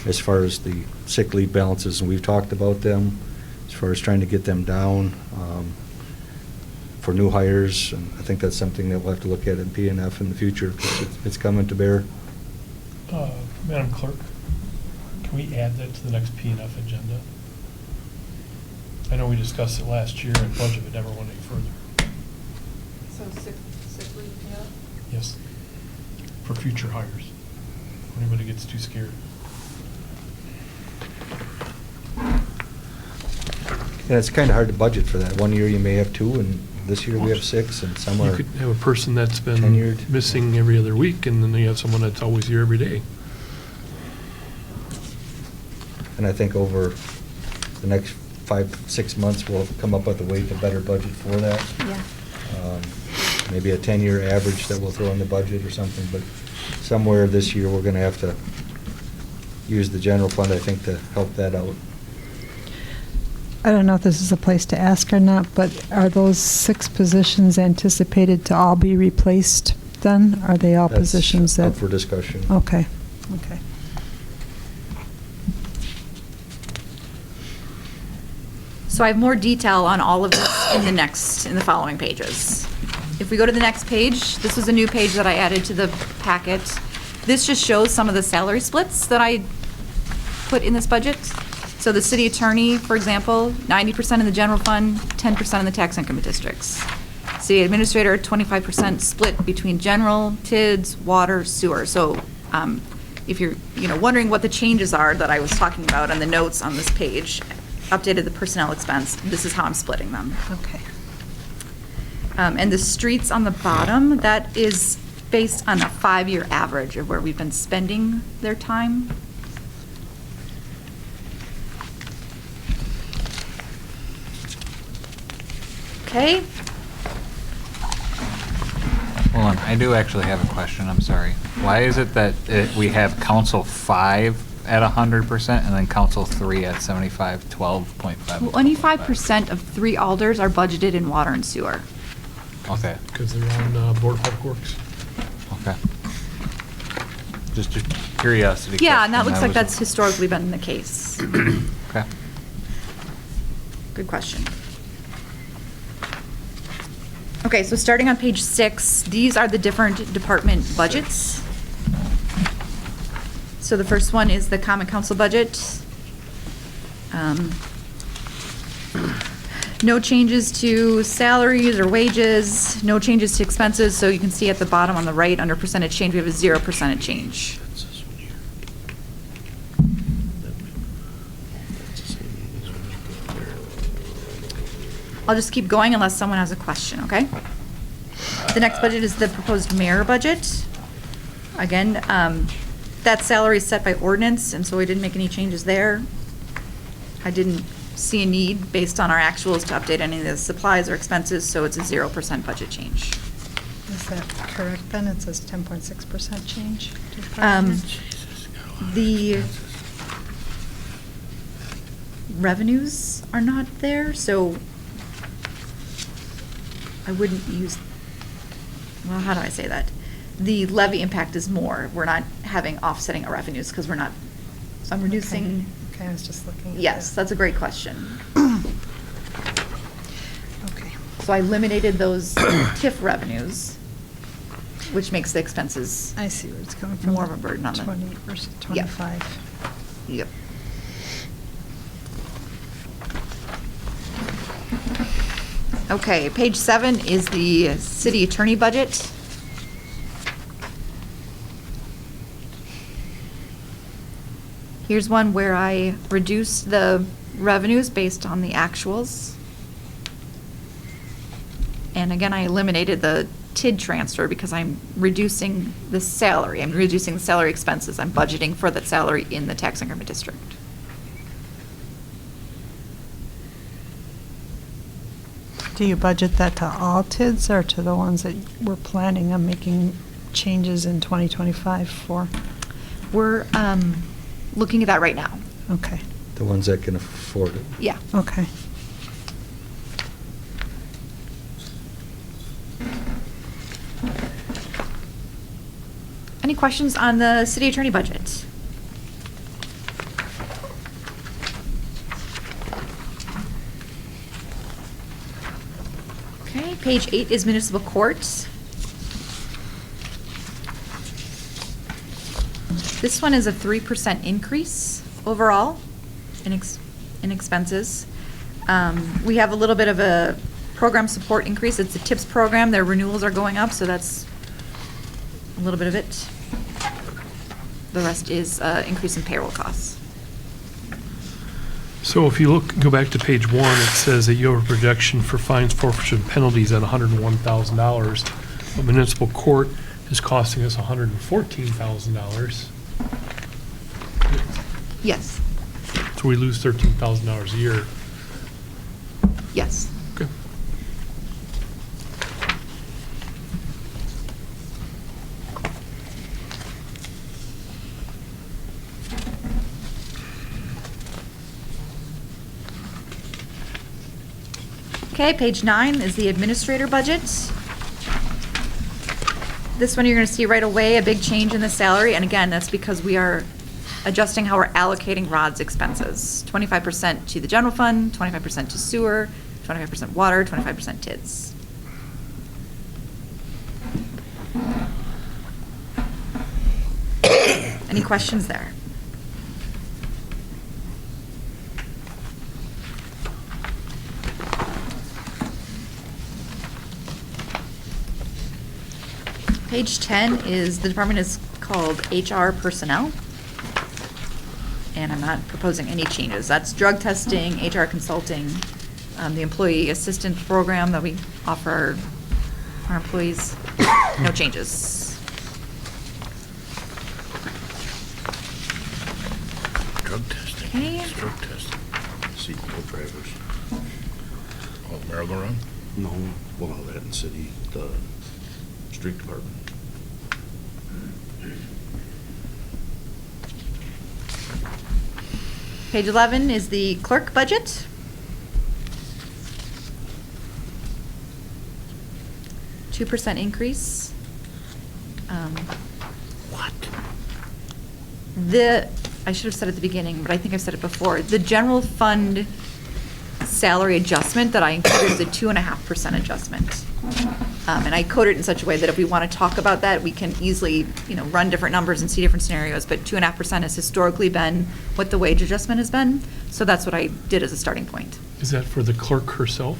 S10: as far as the sick leave balances, and we've talked about them as far as trying to get them down for new hires, and I think that's something that we'll have to look at in P&F in the future because it's coming to bear.
S6: Madam Clerk, can we add that to the next P&F agenda? I know we discussed it last year in budget, but never went any further.
S15: So sick leave, yeah?
S6: Yes, for future hires. If anybody gets too scared.
S10: And it's kind of hard to budget for that. One year you may have 2, and this year we have 6, and some
S6: You
S10: are
S6: could have a person that's been
S10: tenured.
S6: missing every other week, and then you have someone that's always here every day.
S10: And I think over the next 5-6 months, we'll come up with a way to better budget for that.
S4: Yeah.
S10: Maybe a 10-year average that we'll throw in the budget or something, but somewhere this year, we're going to have to use the general fund, I think, to help that out.
S3: I don't know if this is a place to ask or not, but are those 6 positions anticipated to all be replaced then? Are they all
S10: That's
S3: positions
S10: up
S3: that?
S10: for discussion.
S3: Okay, okay.
S4: So I have more detail on all of this in the following pages. If we go to the next page, this was a new page that I added to the packet. This just shows some of the salary splits that I put in this budget. So the city attorney, for example, 90% in the general fund, 10% in the tax increment districts. City administrator, 25% split between general, TIDS, water, sewer. So if you're wondering what the changes are that I was talking about on the notes on this page, updated the personnel expense, this is how I'm splitting them.
S3: Okay.
S4: And the streets on the bottom, that is based on a 5-year average of where we've been spending their time. Okay,
S7: Hold on, I do actually have a question, I'm sorry. Why is it that we have Council 5 at 100% and then Council 3 at 75, 12.5?
S4: well, only 5% of 3 alders are budgeted in water and sewer.
S7: Okay,
S6: Because they're on Board of Public Works.
S7: okay. Just a curiosity.
S4: Yeah, and that
S7: question.
S4: looks like
S7: was-
S4: that's historically been the case.
S7: Okay.
S4: Good question. Okay, so starting on page 6, these are the different department budgets. So the first one is the Common Council budget. No changes to salaries or wages, no changes to expenses, so you can see at the bottom on the right, under percentage change, we have a 0% change.
S13: That's this one here. That's the same one as what
S4: I'll just keep going unless someone has a question, okay? The next budget is the proposed mayor budget. Again, that salary is set by ordinance, and so we didn't make any changes there. I didn't see a need, based on our actuals, to update any of the supplies or expenses, so it's a 0% budget change.
S3: Is that correct then? It says 10.6% change? to the
S4: Um,
S3: budget?
S4: The revenues are not there, so I wouldn't use, well, how do I say that? The levy impact is more. We're not having offsetting our revenues because we're not, so I'm reducing.
S3: Okay, I was just looking at
S4: Yes,
S3: that.
S4: that's a great question.
S3: Okay.
S4: So I eliminated those TIF revenues, which makes the expenses
S3: I see where it's coming from.
S4: more of a burden on the.
S3: 20 versus
S4: Yeah.
S3: 25.
S4: Yep. Okay, page 7 is the city attorney budget. Here's one where I reduced the revenues based on the actuals. And again, I eliminated the TID transfer because I'm reducing the salary. I'm reducing the salary expenses. I'm budgeting for that salary in the tax increment district.
S3: Do you budget that to all TIDs or to the ones that we're planning on making changes in 2025 for?
S4: We're looking at that right now.
S3: Okay,
S10: The ones that can afford it.
S4: Yeah.
S3: okay.
S4: Any questions on the city attorney budget? Okay, page 8 is municipal courts. This one is a 3% increase overall in expenses. We have a little bit of a program support increase. It's a TIPS program. Their renewals are going up, so that's a little bit of it. The rest is increase in payroll costs.
S6: So if you go back to page 1, it says that you have a projection for fines, forfeiture, and penalties at $101,000. But municipal court is costing us $114,000.
S4: Yes,
S6: So we lose $13,000 a year.
S4: yes.
S6: Okay.
S4: Okay, page 9 is the administrator budget. This one you're going to see right away a big change in the salary, and again, that's because we are adjusting how we're allocating Rod's expenses. 25% to the general fund, 25% to sewer, 25% water, 25% TIDS. Any questions there? Page 10 is, the department is called HR Personnel. And I'm not proposing any changes. That's drug testing, HR consulting, the employee assistance program that we offer our employees. No changes.
S14: Drug testing.
S4: Okay.
S14: Drug testing.
S13: CEO drivers.
S14: Oh, merry-go-round?
S13: No, well, no, that in city, the street department.
S4: Page 11 is the clerk budget. %2 increase.
S14: What?
S4: I should have said at the beginning, but I think I've said it before. The general fund salary adjustment that I included is a 2.5% adjustment. And I code it in such a way that if we want to talk about that, we can easily, run different numbers and see different scenarios. But 2.5% has historically been what the wage adjustment has been. So that's what I did as a starting point.
S6: Is that for the clerk herself?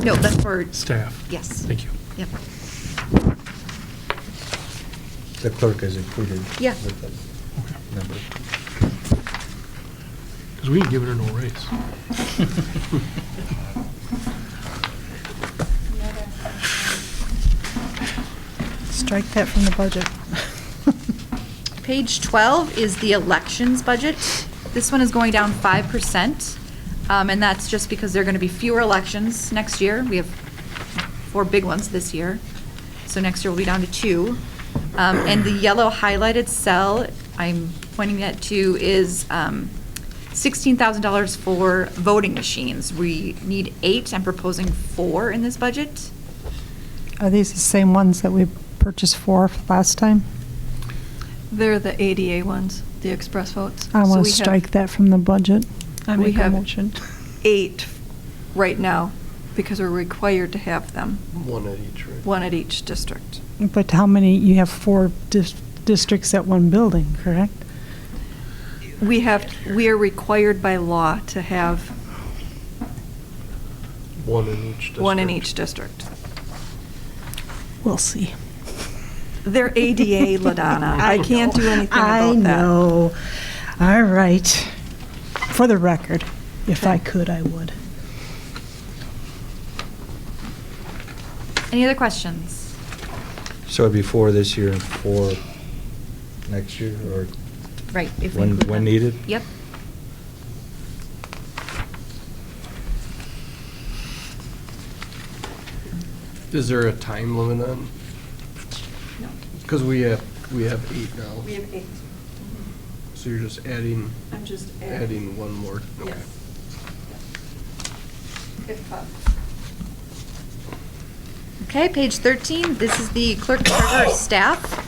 S4: No, that's for
S6: Staff?
S4: Yes.
S6: Thank you.
S4: Yep.
S10: The clerk is included.
S4: Yeah.
S10: With the number.
S6: Because we ain't giving her no raise.
S3: Strike that from the budget.
S4: Page 12 is the elections budget. This one is going down 5%, and that's just because there are going to be fewer elections next year. We have 4 big ones this year, so next year we'll be down to 2. And the yellow highlighted cell I'm pointing that to is $16,000 for voting machines. We need 8. I'm proposing 4 in this budget.
S3: Are these the same ones that we purchased 4 last time?
S2: They're the ADA ones, the express votes.
S3: I
S2: So
S3: want
S2: we
S3: to
S2: have-
S3: strike that from the budget. I
S2: We
S3: make a
S2: have
S3: motion.
S2: 8 right now because we're required to have them,
S1: One at each, right?
S2: one at each district.
S3: But how many, you have 4 districts at one building, correct?
S2: We are required by law to have
S1: One in each district.
S2: one in each district.
S3: We'll see.
S2: They're ADA, LaDonna. I can't do anything about that.
S3: I know. All right. For the record, if I could, I would.
S4: Any other questions?
S10: So it'd be 4 this year and 4 next year, or
S4: Right. If we
S10: when
S4: include them.
S10: needed?
S4: Yep.
S1: Is there a time limit on?
S2: No.
S1: Because we have 8 now.
S2: We have 8.
S1: So you're just adding,
S2: I'm just
S1: adding one more? Okay.
S2: Yes. If
S4: Okay, page 13, this is the clerk treasurer staff.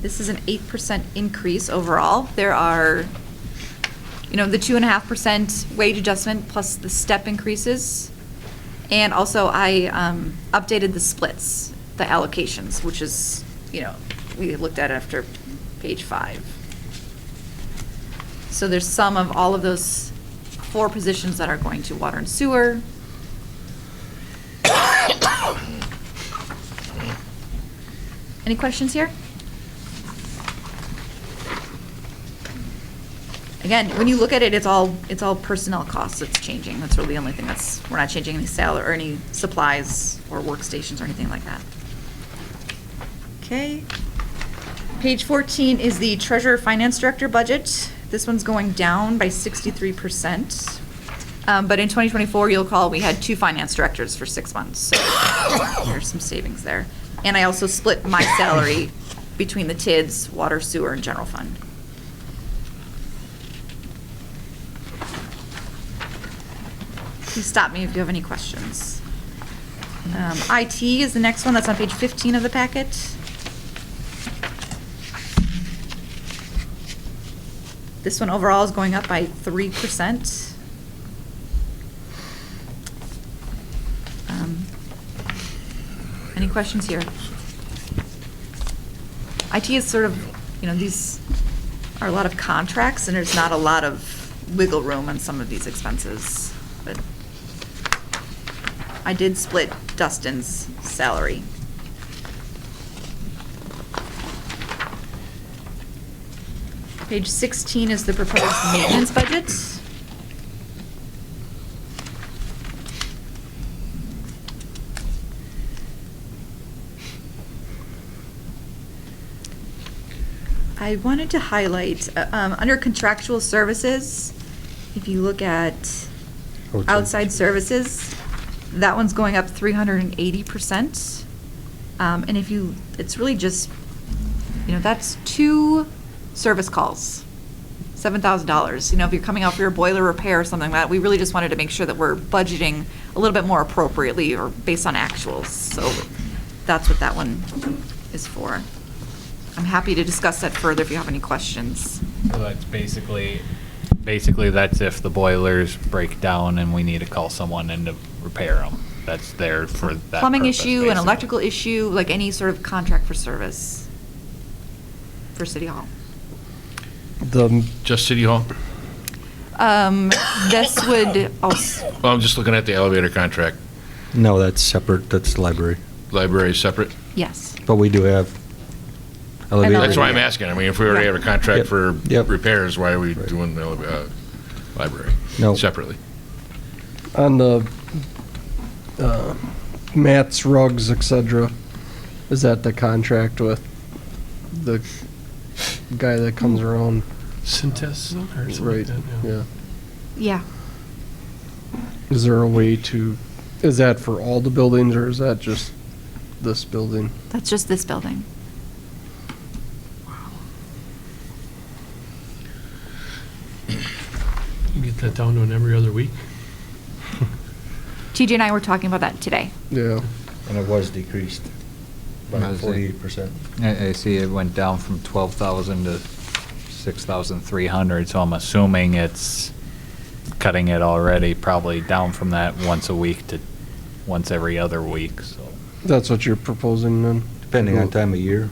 S4: This is an 8% increase overall. There are, the 2.5% wage adjustment plus the step increases. And also I updated the splits, the allocations, which is, we looked at after page 5. So there's some of all of those 4 positions that are going to water and sewer. Any questions here? Again, when you look at it, it's all personnel costs that's changing. That's really the only thing we're not changing any salary or any supplies or workstations or anything like that. Okay. Page 14 is the treasurer finance director budget. This one's going down by 63%. But in 2024, you'll recall we had 2 finance directors for 6 months. So there's some savings there. And I also split my salary between the TIDS, water, sewer, and general fund. Please stop me if you have any questions. IT is the next one, that's on page 15 of the packet. This one overall is going up by 3%. Any questions here? IT is sort of, these are a lot of contracts, and there's not a lot of wiggle room on some of these expenses. But I did split Dustin's salary. Page 16 is the proposed maintenance budget. I wanted to highlight, under contractual services, if you look at outside services, that one's going up 380%. And it's really just, that's 2 service calls, $7,000. If you're coming out for your boiler repair or something like that, we really just wanted to make sure that we're budgeting a little bit more appropriately or based on actuals. So that's what that one is for. I'm happy to discuss that further if you have any questions.
S7: So that's basically that's if the boilers break down and we need to call someone in to repair them. That's there for that
S4: Plumbing
S7: purpose,
S4: issue, an
S7: basically.
S4: electrical issue, like any sort of contract for service for City Hall.
S14: Just City Hall?
S4: This would also,
S14: Well, I'm just looking at the elevator contract.
S10: No, that's separate, that's library.
S14: Library is separate?
S4: yes.
S10: But we do have elevator.
S14: That's why I'm asking. I mean, if we already have a contract
S10: Yep.
S14: for
S10: Yep.
S14: repairs, why are we doing the library?
S10: No.
S14: Separately?
S1: On the mats, rugs, etc., is that the contract with the guy that comes around?
S6: Synthes or something
S1: Right,
S6: like that,
S1: yeah.
S4: Yeah.
S1: Is there a way to, is that for all the buildings, or is that just this building?
S4: That's just this building.
S6: You get that down to an every other week?
S4: TJ and I were talking about that today.
S1: Yeah.
S10: And it was decreased by
S17: I see.
S10: 48%.
S7: I see it went down from 12,000 to 6,300, so I'm assuming it's cutting it already, probably down from that once a week to once every other week, so.
S1: That's what you're proposing then?
S10: Depending on time of year.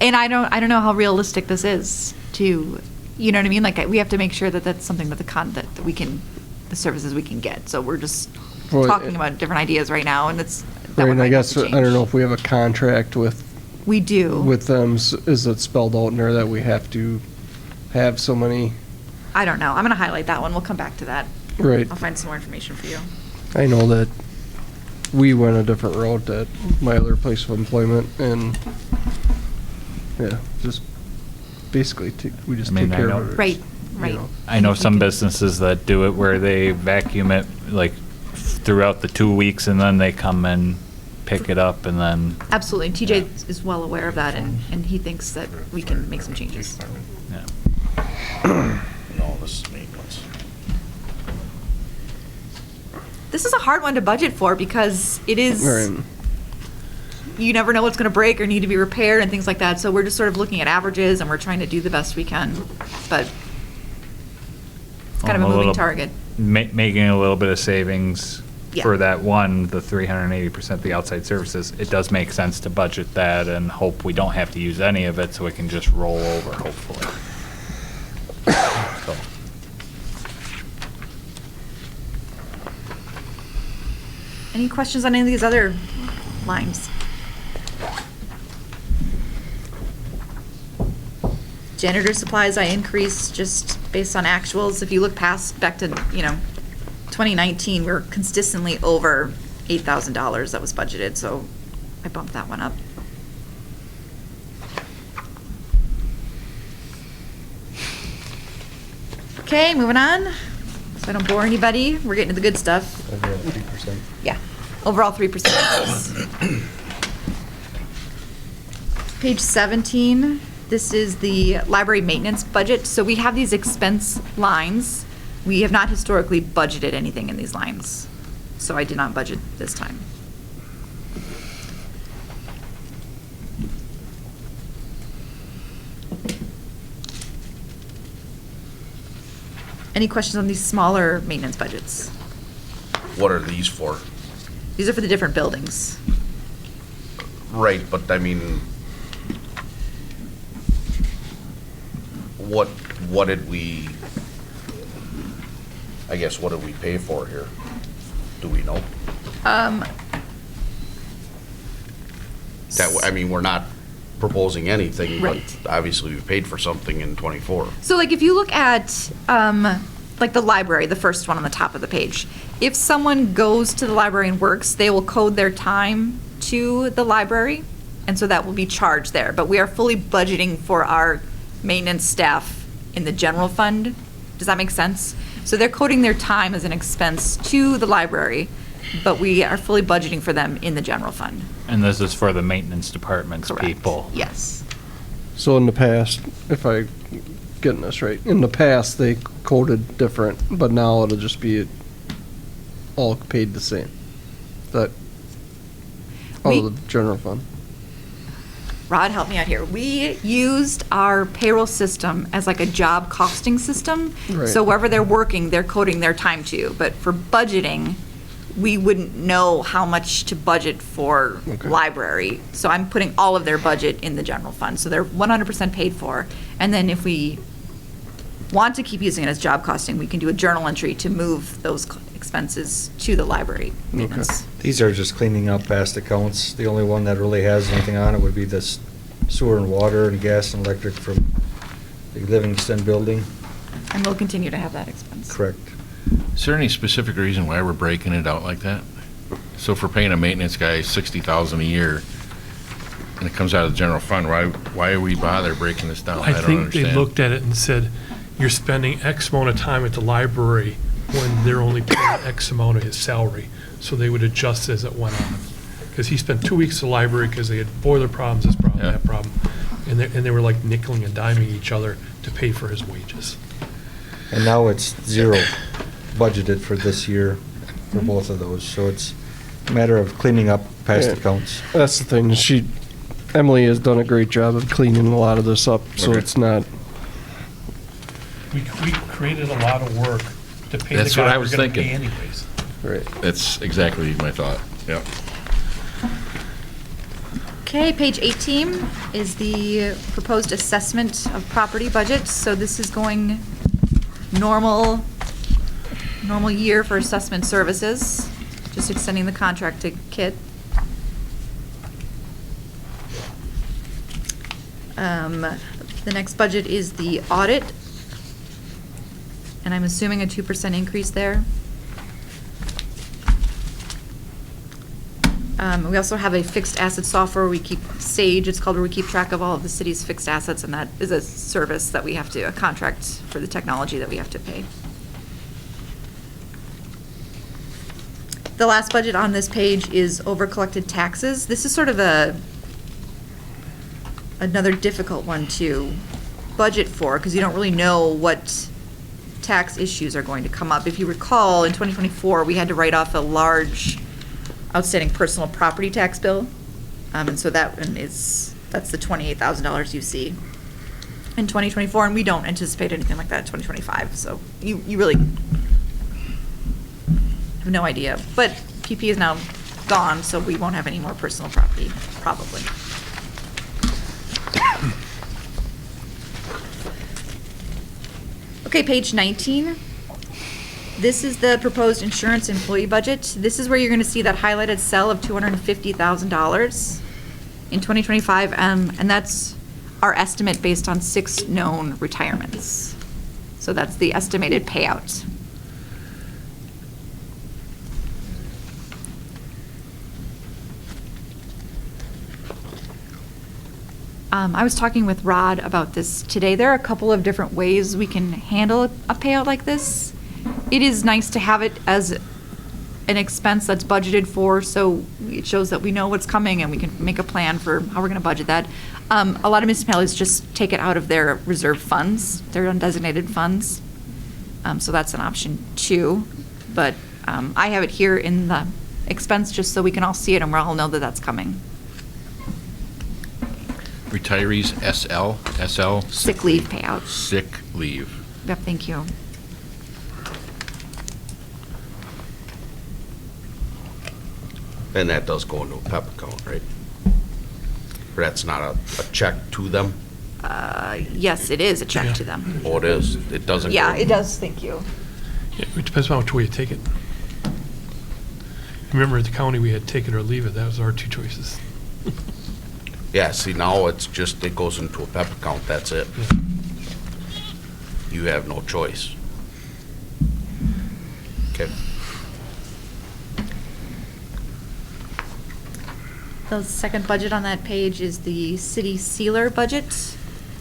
S4: And I don't know how realistic this is to, you know what I mean? Like, we have to make sure that that's something that that we can, the services we can get. So we're just
S1: Well,
S4: talking about different ideas right now, and that
S1: Right,
S4: one
S1: and I
S4: might have
S1: guess,
S4: to
S1: I don't
S4: change.
S1: know if we have a contract with
S4: We do.
S1: with them, is it spelled out in there that we have to have so many?
S4: I don't know. I'm going to highlight that one. We'll come back to that.
S1: Right.
S4: I'll find some more information for you.
S1: I know that we went a different route at my other place of employment, and, yeah, just basically, we just
S7: I mean,
S1: take
S7: I
S1: care
S7: know-
S1: of it.
S4: Right,
S1: you
S4: right.
S1: know.
S7: I know some businesses that do it where they vacuum it like throughout the 2 weeks and then they come and pick it up and then,
S4: Absolutely. TJ is well aware of that, and he thinks that we can make some changes.
S7: yeah.
S14: No, this is maintenance.
S4: This is a hard one to budget for because it is,
S1: Right.
S4: you never know what's going to break or need to be repaired and things like that. So we're just sort of looking at averages and we're trying to do the best we can. But it's kind of a moving target.
S7: Making a little bit of savings
S4: Yeah.
S7: for that one, the 380%, the outside services, it does make sense to budget that and hope we don't have to use any of it so it can just roll over, hopefully. So.
S4: Any questions on any of these other lines? Janitor supplies, I increased just based on actuals. If you look back to, 2019, we're consistently over $8,000 that was budgeted, so I bumped that one up. Okay, moving on. So I don't bore anybody. We're getting to the good stuff.
S10: Overall 3%.
S4: Yeah, overall 3%. Page 17 This is the library maintenance budget. So we have these expense lines. We have not historically budgeted anything in these lines. So I did not budget this time. Any questions on these smaller maintenance budgets?
S13: What are these for?
S4: These are for the different buildings.
S13: Right, but I mean, what did we, I guess, what did we pay for here? Do we know? I mean, we're not proposing anything, but
S4: Right.
S13: obviously we paid for something in '24.
S4: So like if you look at like the library, the first one on the top of the page, if someone goes to the library and works, they will code their time to the library, and so that will be charged there. But we are fully budgeting for our maintenance staff in the general fund. Does that make sense? So they're coding their time as an expense to the library, but we are fully budgeting for them in the general fund.
S7: And this is for the maintenance department's
S4: Correct.
S7: people.
S4: Yes.
S1: So in the past, if I getting this right, in the past, they coded different, but now it'll just be all paid the same. That, out of the general fund.
S4: Rod, help me out here. We used our payroll system as like a job costing system.
S1: Right.
S4: So wherever they're working, they're coding their time to. But for budgeting, we wouldn't know how much to budget for
S1: Okay.
S4: library. So I'm putting all of their budget in the general fund. So they're 100% paid for. And then if we want to keep using it as job costing, we can do a journal entry to move those expenses to the library maintenance.
S10: These are just cleaning up past accounts. The only one that really has anything on it would be this sewer and water and gas and electric from the Livingston building.
S4: And we'll continue to have that expense.
S10: Correct.
S14: Is there any specific reason why we're breaking it out like that? So if we're paying a maintenance guy $60,000 a year, and it comes out of the general fund, why are we bother breaking this down?
S6: I
S14: don't
S6: think
S14: understand.
S6: they looked at it and said, you're spending X amount of time at the library when they're only paying X amount of his salary. So they would adjust as it went on. Because he spent 2 weeks at the library because they had boiler problems, this problem,
S14: Yeah.
S6: that problem. And they were like nickeling and diming each other to pay for his wages.
S10: And now it's zero budgeted for this year for both of those. So it's a matter of cleaning up past
S1: Yeah.
S10: accounts.
S1: That's the thing, Emily has done a great job of cleaning a lot of this up, so
S14: Okay.
S1: it's not,
S6: We created a lot of work to pay the
S14: That's what
S6: guy
S14: I
S6: we're
S14: was
S6: gonna pay
S14: thinking.
S6: anyways.
S1: right.
S14: That's exactly my thought, yep.
S4: Okay, page 18 is the proposed assessment of property budget. So this is going normal year for assessment services, just extending the contract to KIT. The next budget is the audit, and I'm assuming a 2% increase there. We also have a fixed asset software. We keep Sage, it's called, where we keep track of all of the city's fixed assets, and that is a service that we have to, a contract for the technology that we have to pay. The last budget on this page is over-collected taxes. This is sort of another difficult one to budget for, because you don't really know what tax issues are going to come up. If you recall, in 2024, we had to write off a large outstanding personal property tax bill. And so that's the $28,000 you see in 2024, and we don't anticipate anything like that in 2025. So you really have no idea. But PP is now gone, so we won't have any more personal property, probably. Okay, page 19. This is the proposed insurance employee budget. This is where you're going to see that highlighted cell of $250,000 in 2025, and that's our estimate based on 6 known retirements. So that's the estimated payout. I was talking with Rod about this today. There are a couple of different ways we can handle a payout like this. It is nice to have it as an expense that's budgeted for, so it shows that we know what's coming and we can make a plan for how we're going to budget that. A lot of municipalities just take it out of their reserve funds, their undesignated funds. So that's an option too. But I have it here in the expense just so we can all see it and we'll all know that that's coming.
S14: Retirees, SL?
S4: Sick leave payout.
S14: Sick leave.
S4: Yep, thank you.
S13: And that does go into a PEP account, right? Or that's not a check to them?
S4: Yes, it is a check to them.
S13: Oh, it is? It doesn't go?
S4: Yeah, it does, thank you.
S6: Yeah, it depends on which way you take it. Remember, at the county, we had take it or leave it. That was our two choices.
S13: Yeah, see, now it's just, it goes into a PEP account, that's it. You have no choice. Okay.
S4: The second budget on that page is the city sealer budget,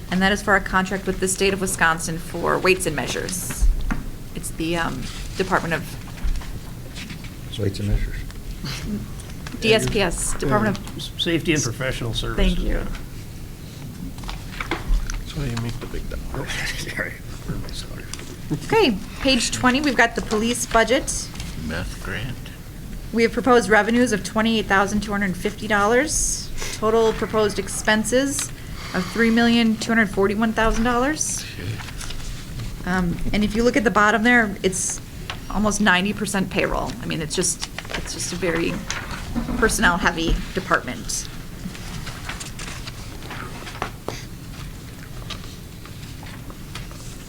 S4: and that is for our contract with the state of Wisconsin for weights and measures. It's the Department of
S10: Weights and measures.
S4: DSPS, Department of
S17: Safety and Professional Services.
S4: Thank you.
S6: That's why you make the big dollar.
S17: Sorry.
S4: Okay, page 20, we've got the police budget.
S14: Meth grant.
S4: We have proposed revenues of $28,250. Total proposed expenses of $3,241,000. And if you look at the bottom there, it's almost 90% payroll. I mean, it's just a very personnel-heavy department.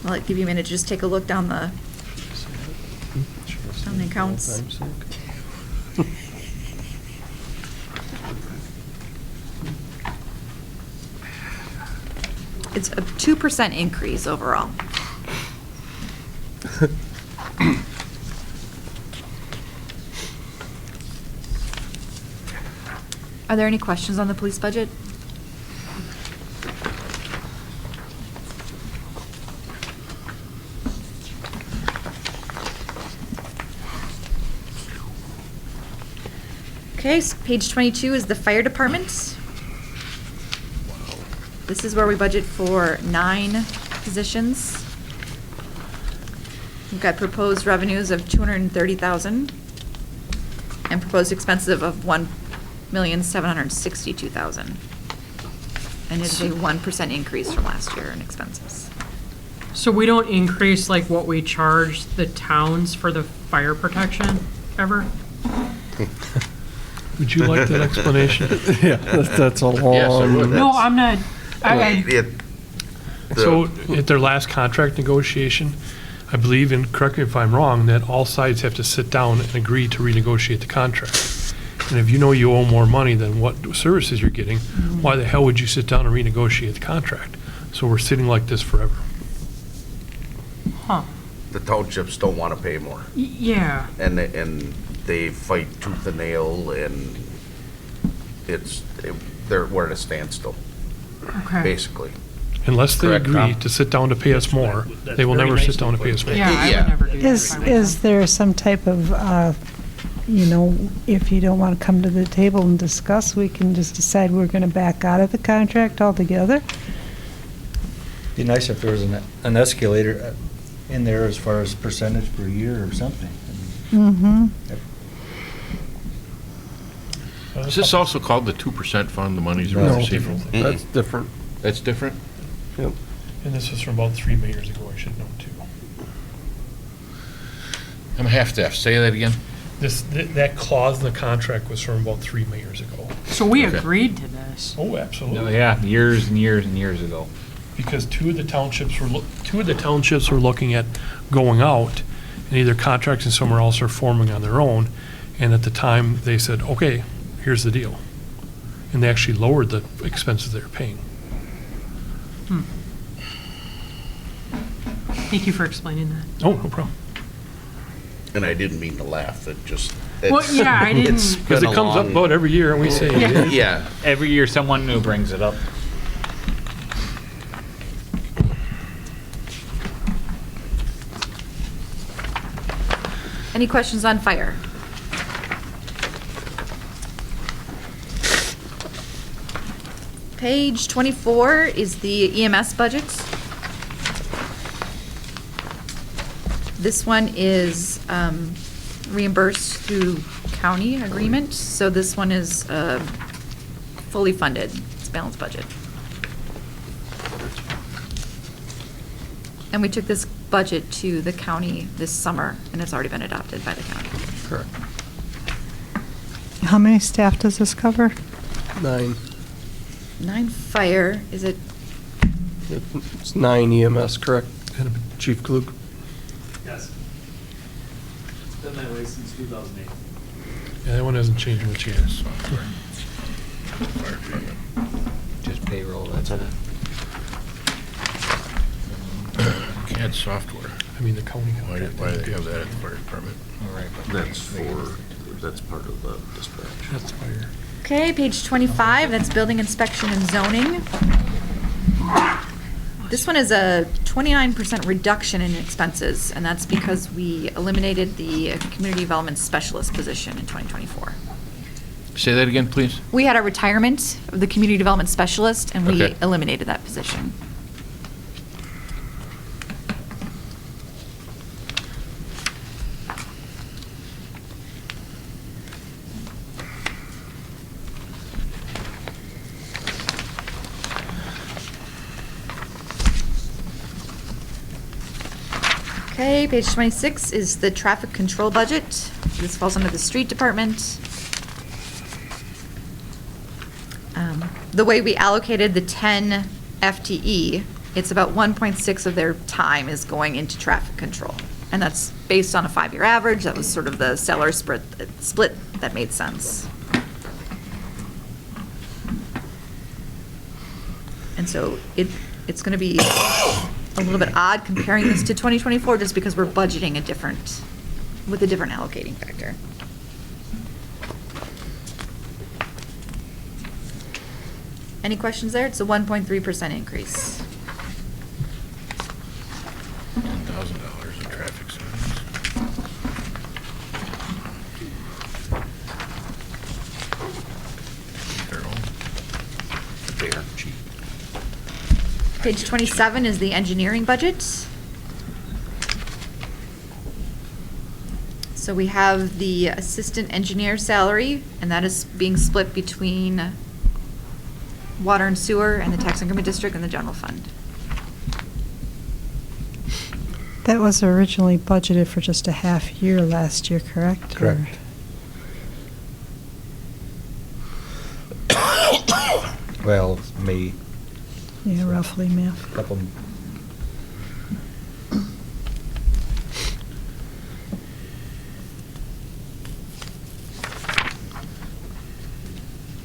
S4: I'll give you a minute to just take a look down the accounts. It's a 2% increase overall. Are there any questions on the police budget? Okay, so page 22 is the fire department. This is where we budget for 9 positions. We've got proposed revenues of $230,000 and proposed expenses of $1,762,000. And it's a 1% increase from last year in expenses.
S11: So we don't increase like what we charge the towns for the fire protection ever?
S6: Would you like that explanation?
S1: Yeah, that's a long.
S14: Yes, I would.
S11: No, I'm not.
S6: So at their last contract negotiation, I believe, and correct me if I'm wrong, that all sides have to sit down and agree to renegotiate the contract. And if you know you owe more money than what services you're getting, why the hell would you sit down and renegotiate the contract? So we're sitting like this forever.
S11: Huh.
S13: The townships don't want to pay more.
S11: Yeah.
S13: And they fight tooth and nail, and we're at a standstill,
S11: Okay.
S13: basically.
S6: Unless they
S13: Correct,
S6: agree
S13: Tom?
S6: to sit down to pay us more, they will never sit down to pay us more.
S11: Yeah, I
S13: Yeah.
S11: would never do that.
S3: Is there some type of, if you don't want to come to the table and discuss, we can just decide we're going to back out of the contract altogether?
S10: Be nice if there was an escalator in there as far as percentage per year or something.
S3: Mm-hmm.
S14: Is this also called the 2% fund, the monies we're
S1: No,
S14: receiving?
S1: that's different.
S14: That's different?
S1: Yep.
S6: And this was from about 3 mayors ago, I should know too.
S14: I'm half-deaf. Say that again?
S6: That clause in the contract was from about 3 mayors ago.
S11: So we
S14: Okay.
S11: agreed to this.
S6: Oh, absolutely.
S7: No, yeah, years and years and years ago.
S6: Because two of the townships were looking at going out, and either contracting somewhere else or forming on their own. And at the time, they said, okay, here's the deal. And they actually lowered the expenses they were paying.
S11: Thank you for explaining that.
S6: Oh, no problem.
S13: And I didn't mean to laugh, it just.
S11: Well, yeah, I didn't.
S13: it's
S6: Because
S13: been
S6: it
S13: a
S6: comes up
S13: long-
S6: about every year, and we say,
S11: Yeah.
S13: Yeah,
S7: Every year, someone new brings it up.
S4: Any questions on fire? Page 24 is the EMS budget. This one is reimbursed through county agreement, so this one is fully funded. It's balanced budget. And we took this budget to the county this summer, and it's already been adopted by the county.
S1: Correct.
S3: How many staff does this cover?
S1: 9.
S4: 9 fire, is it?
S1: It's 9 EMS, correct? Chief Klug?
S17: Yes. It's been that way since 2008.
S6: Yeah, that one hasn't changed much yet.
S10: Just payroll, that's it.
S14: CAD software.
S6: I mean, the county.
S14: Why do they have that at the fire department?
S13: That's part of the dispatch.
S6: That's fire.
S4: Okay, page 25, that's building inspection and zoning. This one is a 29% reduction in expenses, and that's because we eliminated the community development specialist position in 2024.
S14: Say that again, please.
S4: We had a retirement of the community development specialist, and we
S14: Okay.
S4: eliminated that position. Okay, page 26 is the traffic control budget. This falls under the street department. The way we allocated the 10 FTE, it's about 1.6 of their time is going into traffic control. And that's based on a 5-year average. That was sort of the salary split that made sense. And so it's going to be a little bit odd comparing this to 2024 just because we're budgeting with a different allocating factor. Any questions there? It's a 1.3% increase.
S14: $10,000 in traffic signs.
S13: They are cheap.
S4: Page 27 is the engineering budget. So we have the assistant engineer salary, and that is being split between water and sewer and the tax increment district and the general fund.
S3: That was originally budgeted for just a half year last year, correct?
S10: Correct. Well, May.
S3: Yeah, roughly, math.
S10: Couple.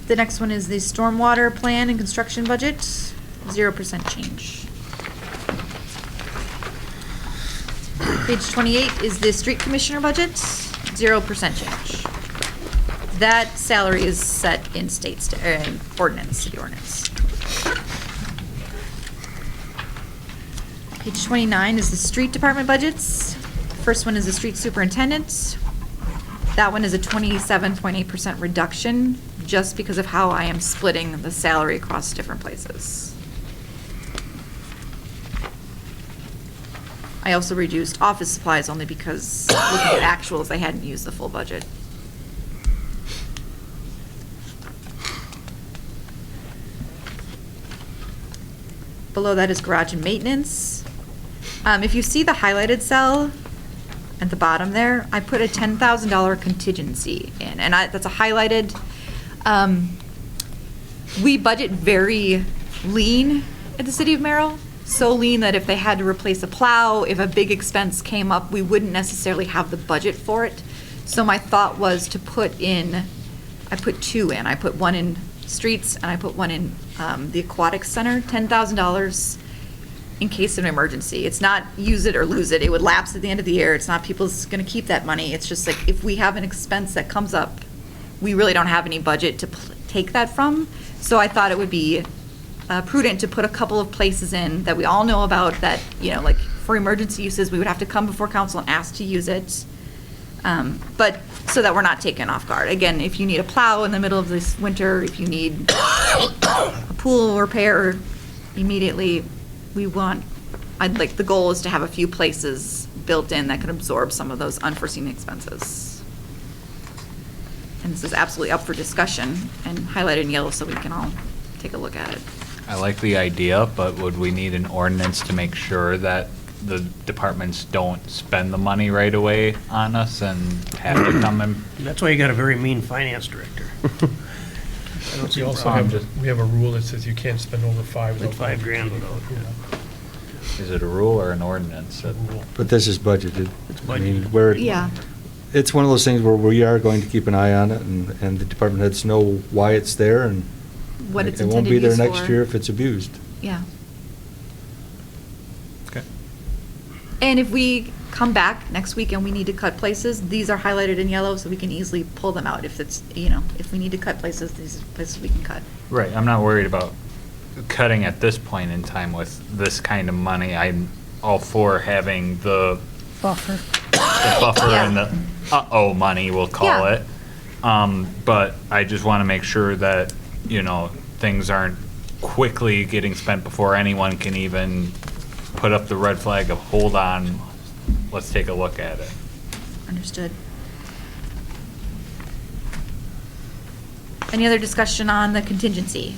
S4: The next one is the stormwater plan and construction budget, 0% change. Page 28 is the street commissioner budget, 0% change. That salary is set in ordinance, city ordinance. Page 29 is the street department budgets. First one is the street superintendent. That one is a 27.8% reduction just because of how I am splitting the salary across different places. I also reduced office supplies only because looking at actuals, I hadn't used the full budget. Below that is garage and maintenance. If you see the highlighted cell at the bottom there, I put a $10,000 contingency in, and that's a highlighted. We budget very lean at the city of Merrill, so lean that if they had to replace a plow, if a big expense came up, we wouldn't necessarily have the budget for it. So my thought was to put in, I put 2 in. I put one in streets and I put one in the aquatic center, $10,000 in case of an emergency. It's not use it or lose it. It would lapse at the end of the year. It's not people's going to keep that money. It's just like if we have an expense that comes up, we really don't have any budget to take that from. So I thought it would be prudent to put a couple of places in that we all know about that, like for emergency uses, we would have to come before council and ask to use it. But so that we're not taken off guard. Again, if you need a plow in the middle of this winter, if you need a pool repair immediately, the goal is to have a few places built in that can absorb some of those unforeseen expenses. And this is absolutely up for discussion and highlighted in yellow so we can all take a look at it.
S7: I like the idea, but would we need an ordinance to make sure that the departments don't spend the money right away on us and have to come in?
S18: That's why you got a very mean finance director. I don't see
S6: We
S18: a
S6: also
S18: problem.
S6: have, we have a rule that says you can't spend over five.
S18: Like $5,000 without.
S7: Is it a rule or an ordinance?
S10: But this is budgeted.
S18: It's
S10: I mean,
S18: budgeted.
S10: where
S4: Yeah.
S10: it's one of those things where we are going to keep an eye on it, and the department heads know why it's there, and
S4: What it's
S10: it won't
S4: intended
S10: be there
S4: use
S10: next
S4: for.
S10: year if it's abused.
S4: Yeah.
S10: Okay.
S4: And if we come back next week and we need to cut places, these are highlighted in yellow, so we can easily pull them out. If it's, if we need to cut places, these are places we can cut.
S7: Right, I'm not worried about cutting at this point in time with this kind of money. I'm all for having the
S3: Buffer.
S7: buffer and the uh-oh money, we'll call
S4: Yeah.
S7: it. But I just want to make sure that, things aren't quickly getting spent before anyone can even put up the red flag of, hold on, let's take a look at it.
S4: Understood. Any other discussion on the contingency?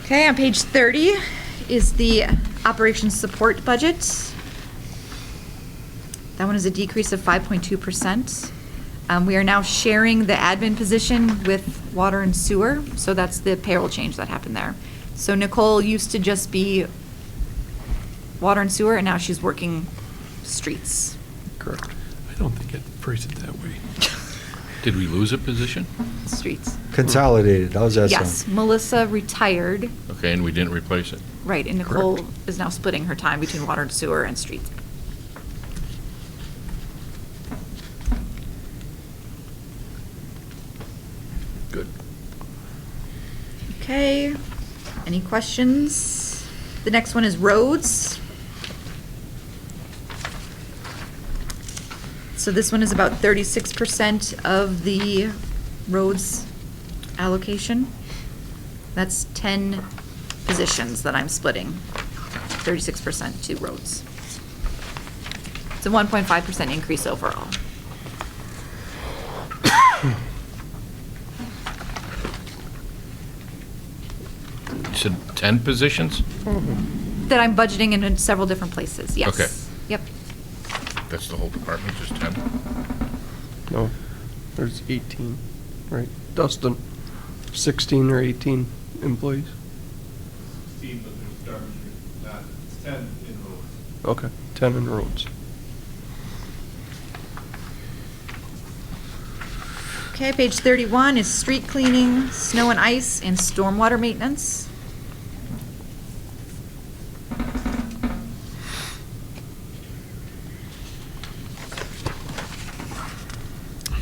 S4: Okay, on page 30 is the operations support budget. That one is a decrease of 5.2%. We are now sharing the admin position with water and sewer, so that's the payroll change that happened there. So Nicole used to just be water and sewer, and now she's working streets.
S1: Correct.
S6: I don't think it phrased it that way.
S14: Did we lose a position?
S4: Streets.
S10: Consolidated, how's that sound?
S4: Yes, Melissa retired,
S14: Okay, and we didn't replace it?
S4: right, and Nicole is now splitting her time between water and sewer and streets.
S14: Good.
S4: Okay, any questions? The next one is roads. So this one is about 36% of the roads allocation. That's 10 positions that I'm splitting, 36% to roads. It's a 1.5% increase overall.
S14: You said 10 positions?
S4: That I'm budgeting in several different places, yes.
S14: Okay.
S4: Yep.
S14: That's the whole department, just 10?
S1: No, there's 18, right? Dustin, 16 or 18 employees?
S17: 16, but there's garbage, not, it's 10 in roads.
S1: Okay, 10 in roads.
S4: Okay, page 31 is street cleaning, snow and ice, and stormwater maintenance.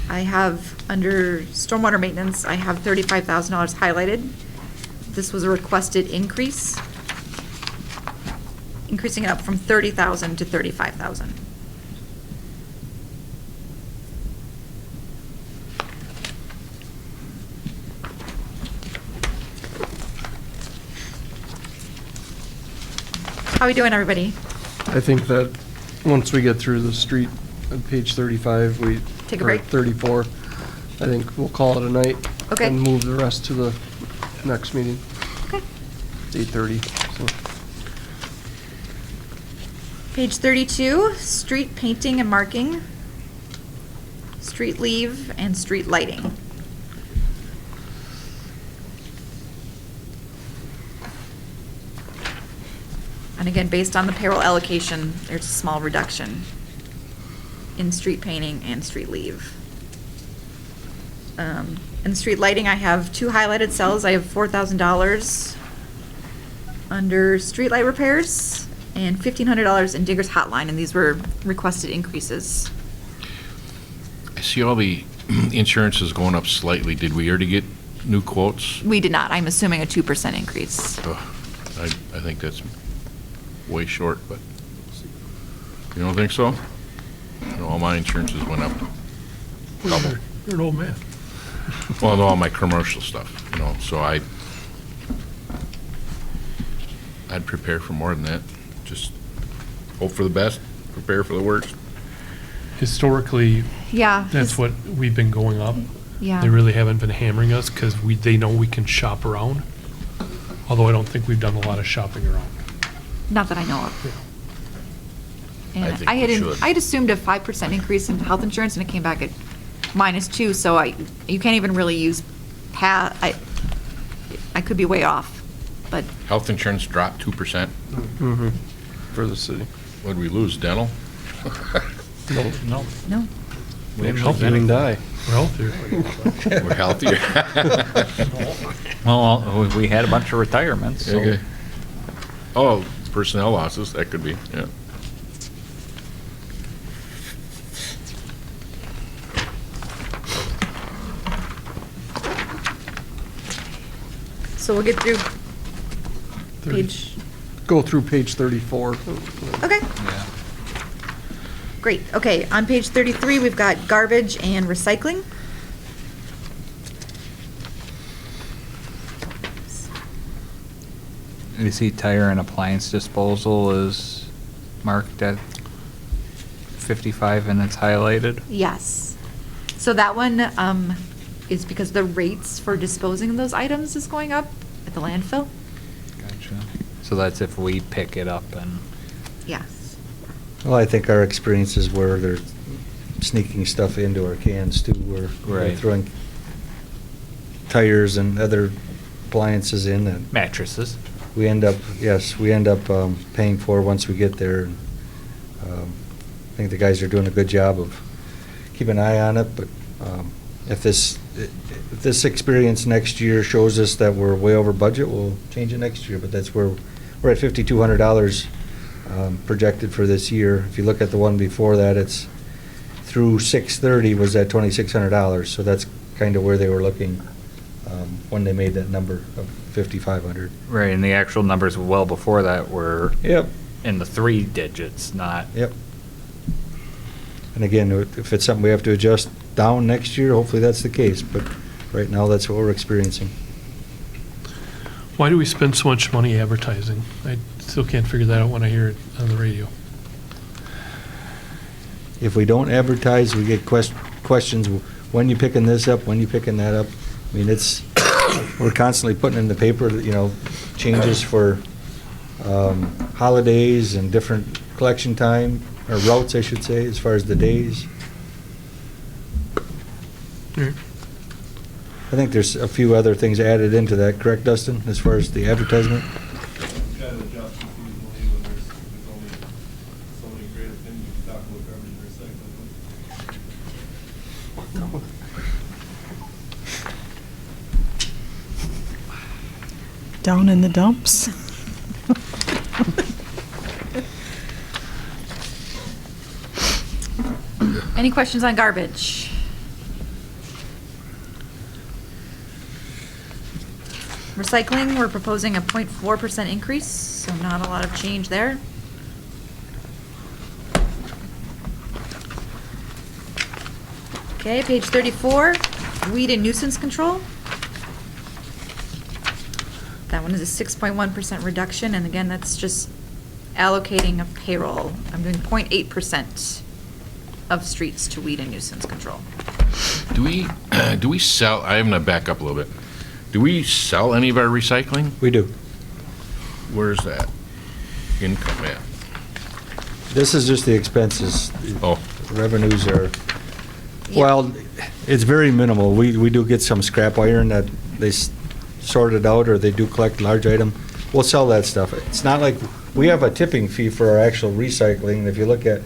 S4: I have, under stormwater maintenance, I have $35,000 highlighted. This was a requested increase, increasing it up from 30,000 to 35,000. How are we doing, everybody?
S1: I think that once we get through the street on page 35,
S4: Take a
S1: or
S4: break?
S1: 34, I think we'll call it a night.
S4: Okay.
S1: And move the rest to the next meeting.
S4: Okay.
S1: 8:30, so.
S4: Page 32, street painting and marking, street leave, and street lighting. And again, based on the payroll allocation, there's a small reduction in street painting and street leave. In street lighting, I have two highlighted cells. I have $4,000 under street light repairs and $1,500 in Digger's Hotline, and these were requested increases.
S14: I see all the insurance is going up slightly. Did we already get new quotes?
S4: We did not. I'm assuming a 2% increase.
S14: Ugh, I think that's way short, but You don't think so? You know, all my insurances went up double.
S6: You're an old man.
S14: Well, all my commercial stuff, you know, so I'd prepare for more than that. Just hope for the best, prepare for the worst.
S6: Historically,
S4: Yeah.
S6: that's what we've been going up.
S4: Yeah.
S6: They really haven't been hammering us because they know we can shop around. Although I don't think we've done a lot of shopping around.
S4: Not that I know of.
S14: I
S4: And
S14: think
S4: I
S14: we
S4: had,
S14: should.
S4: I had assumed a 5% increase in health insurance, and it came back at -2, so you can't even really use I could be way off, but
S14: Health insurance dropped 2%.
S1: Mm-hmm. For the city.
S14: What'd we lose, dental?
S6: No.
S4: no.
S6: We
S1: We'll help you and die.
S6: We're healthier.
S14: We're healthier.
S7: Well, we had a bunch of retirements, so.
S14: Okay. Oh, personnel losses, that could be, yeah.
S4: So we'll get through
S1: 30.
S4: page,
S1: Go through page 34.
S4: okay. Great, okay, on page 33, we've got garbage and recycling.
S7: You see tire and appliance disposal is marked at 55 and it's highlighted?
S4: Yes. So that one is because the rates for disposing of those items is going up at the landfill?
S7: Gotcha. So that's if we pick it up and.
S4: Yes.
S10: Well, I think our experience is where they're sneaking stuff into our cans too, where they're
S7: Right.
S10: throwing tires and other appliances in and.
S7: Mattresses.
S10: We end up paying for once we get there. I think the guys are doing a good job of keeping an eye on it, but if this experience next year shows us that we're way over budget, we'll change it next year, but that's where we're at $5,200 projected for this year. If you look at the one before that, it's through 6/30 was at $2,600, so that's kind of where they were looking when they made that number of 5,500.
S7: Right, and the actual numbers well before that were.
S10: Yep.
S7: In the 3 digits, not.
S10: Yep. And again, if it's something we have to adjust down next year, hopefully that's the case, but right now, that's what we're experiencing.
S6: Why do we spend so much money advertising? I still can't figure that out when I hear it on the radio.
S10: If we don't advertise, we get questions, when you picking this up, when you picking that up? I mean, we're constantly putting in the paper, changes for holidays and different collection time, or routes, I should say, as far as the days. I think there's a few other things added into that, correct, Dustin, as far as the advertisement?
S17: Kind of adjust seasonally when there's only so many creative things you can talk about garbage and recycling.
S3: Down in the dumps.
S4: Any questions on garbage? Recycling, we're proposing a 0.4% increase, so not a lot of change there. Okay, page 34, weed and nuisance control. That one is a 6.1% reduction, and again, that's just allocating a payroll. I'm doing 0.8% of streets to weed and nuisance control.
S14: Do we sell, I'm gonna back up a little bit. Do we sell any of our recycling?
S10: We do.
S14: Where's that income at?
S10: This is just the expenses.
S14: Oh.
S10: Revenues are, well, it's very minimal. We do get some scrap iron that they sort it out, or they do collect large item. We'll sell that stuff. It's not like, we have a tipping fee for our actual recycling. If you look at,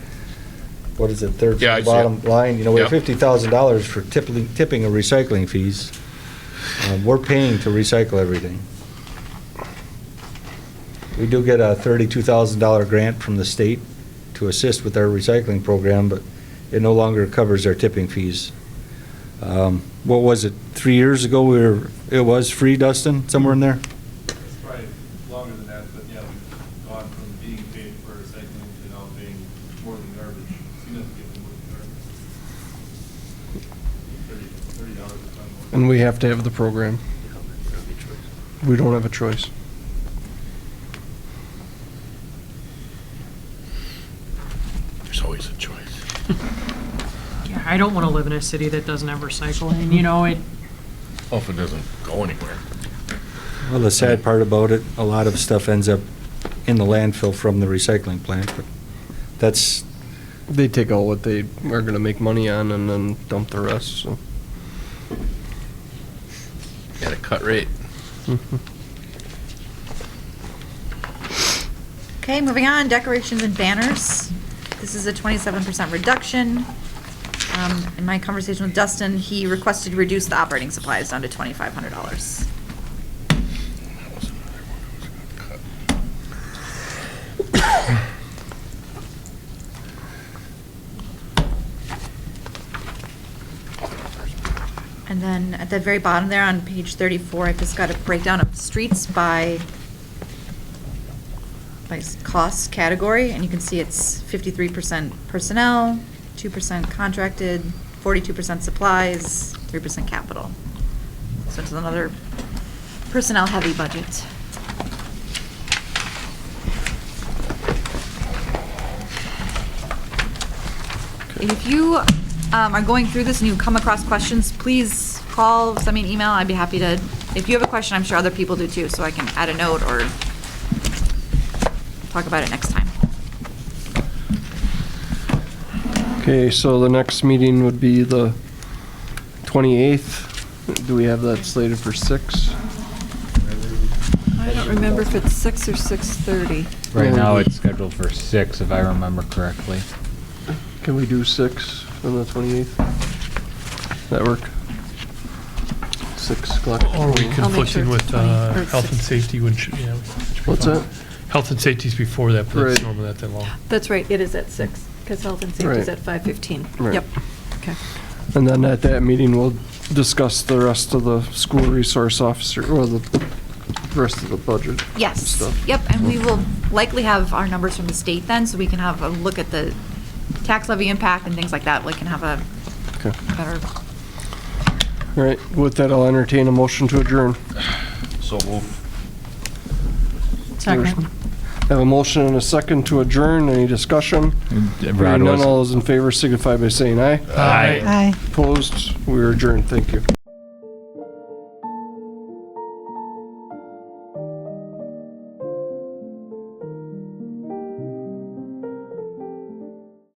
S10: what is it, third
S14: Yeah,
S10: from the
S14: I see it.
S10: bottom line, we have
S14: Yep.
S10: $50,000 for tipping of recycling fees. We're paying to recycle everything. We do get a $32,000 grant from the state to assist with our recycling program, but it no longer covers our tipping fees. What was it, 3 years ago, it was free, Dustin, somewhere in there?
S17: It's probably longer than that, but yeah, we've gone from being paid for recycling to now being more than garbage, significantly more than garbage. $30 a ton more.
S1: And we have to have the program. We don't have a choice.
S14: There's always a choice.
S11: Yeah, I don't want to live in a city that doesn't have recycling, you know, it,
S14: Oh, if it doesn't go anywhere.
S10: Well, the sad part about it, a lot of stuff ends up in the landfill from the recycling plant, but that's,
S1: They take out what they are gonna make money on and then dump the rest, so.
S14: Got a cut rate.
S4: Okay, moving on, decorations and banners. This is a 27% reduction. In my conversation with Dustin, he requested to reduce the operating supplies down to $2,500. And then at the very bottom there on page 34, I've just got a breakdown of streets by cost category, and you can see it's 53% personnel, 2% contracted, 42% supplies, 3% capital. So it's another personnel-heavy budget. If you are going through this and you come across questions, please call, send me an email. I'd be happy to, if you have a question, I'm sure other people do too, so I can add a note or talk about it next time.
S1: Okay, so the next meeting would be the 28th. Do we have that slated for 6?
S2: I don't remember if it's 6 or 6:30.
S7: Right now, it's scheduled for 6, if I remember correctly.
S1: Can we do 6 on the 28th? That work? 6 o'clock?
S6: Or are we
S2: I'll make
S6: conflicting
S2: sure it's
S6: with
S2: 20 or
S6: health and
S2: 6.
S6: safety, which, yeah. which would be
S1: What's
S6: fine.
S1: that?
S6: Health and safety's before that, but it's
S1: Right.
S6: normally not that long.
S2: That's right, it is at 6, because health and safety is
S1: Right.
S2: at 5:15.
S1: Right.
S2: Yep, okay.
S1: And then at that meeting, we'll discuss the rest of the school resource officer, or the rest of the budget
S4: Yes,
S1: stuff.
S4: yep, and we will likely have our numbers from the state then, so we can have a look at the tax levy impact and things like that. We can have a
S1: Okay.
S4: better,
S1: All right, with that, I'll entertain a motion to adjourn.
S13: So move.
S11: second.
S1: Have a motion and a second to adjourn. Any discussion? Hearing none, all those in favor signify by saying aye.
S7: Aye.
S3: Aye.
S1: Opposed? We are adjourned. Thank you.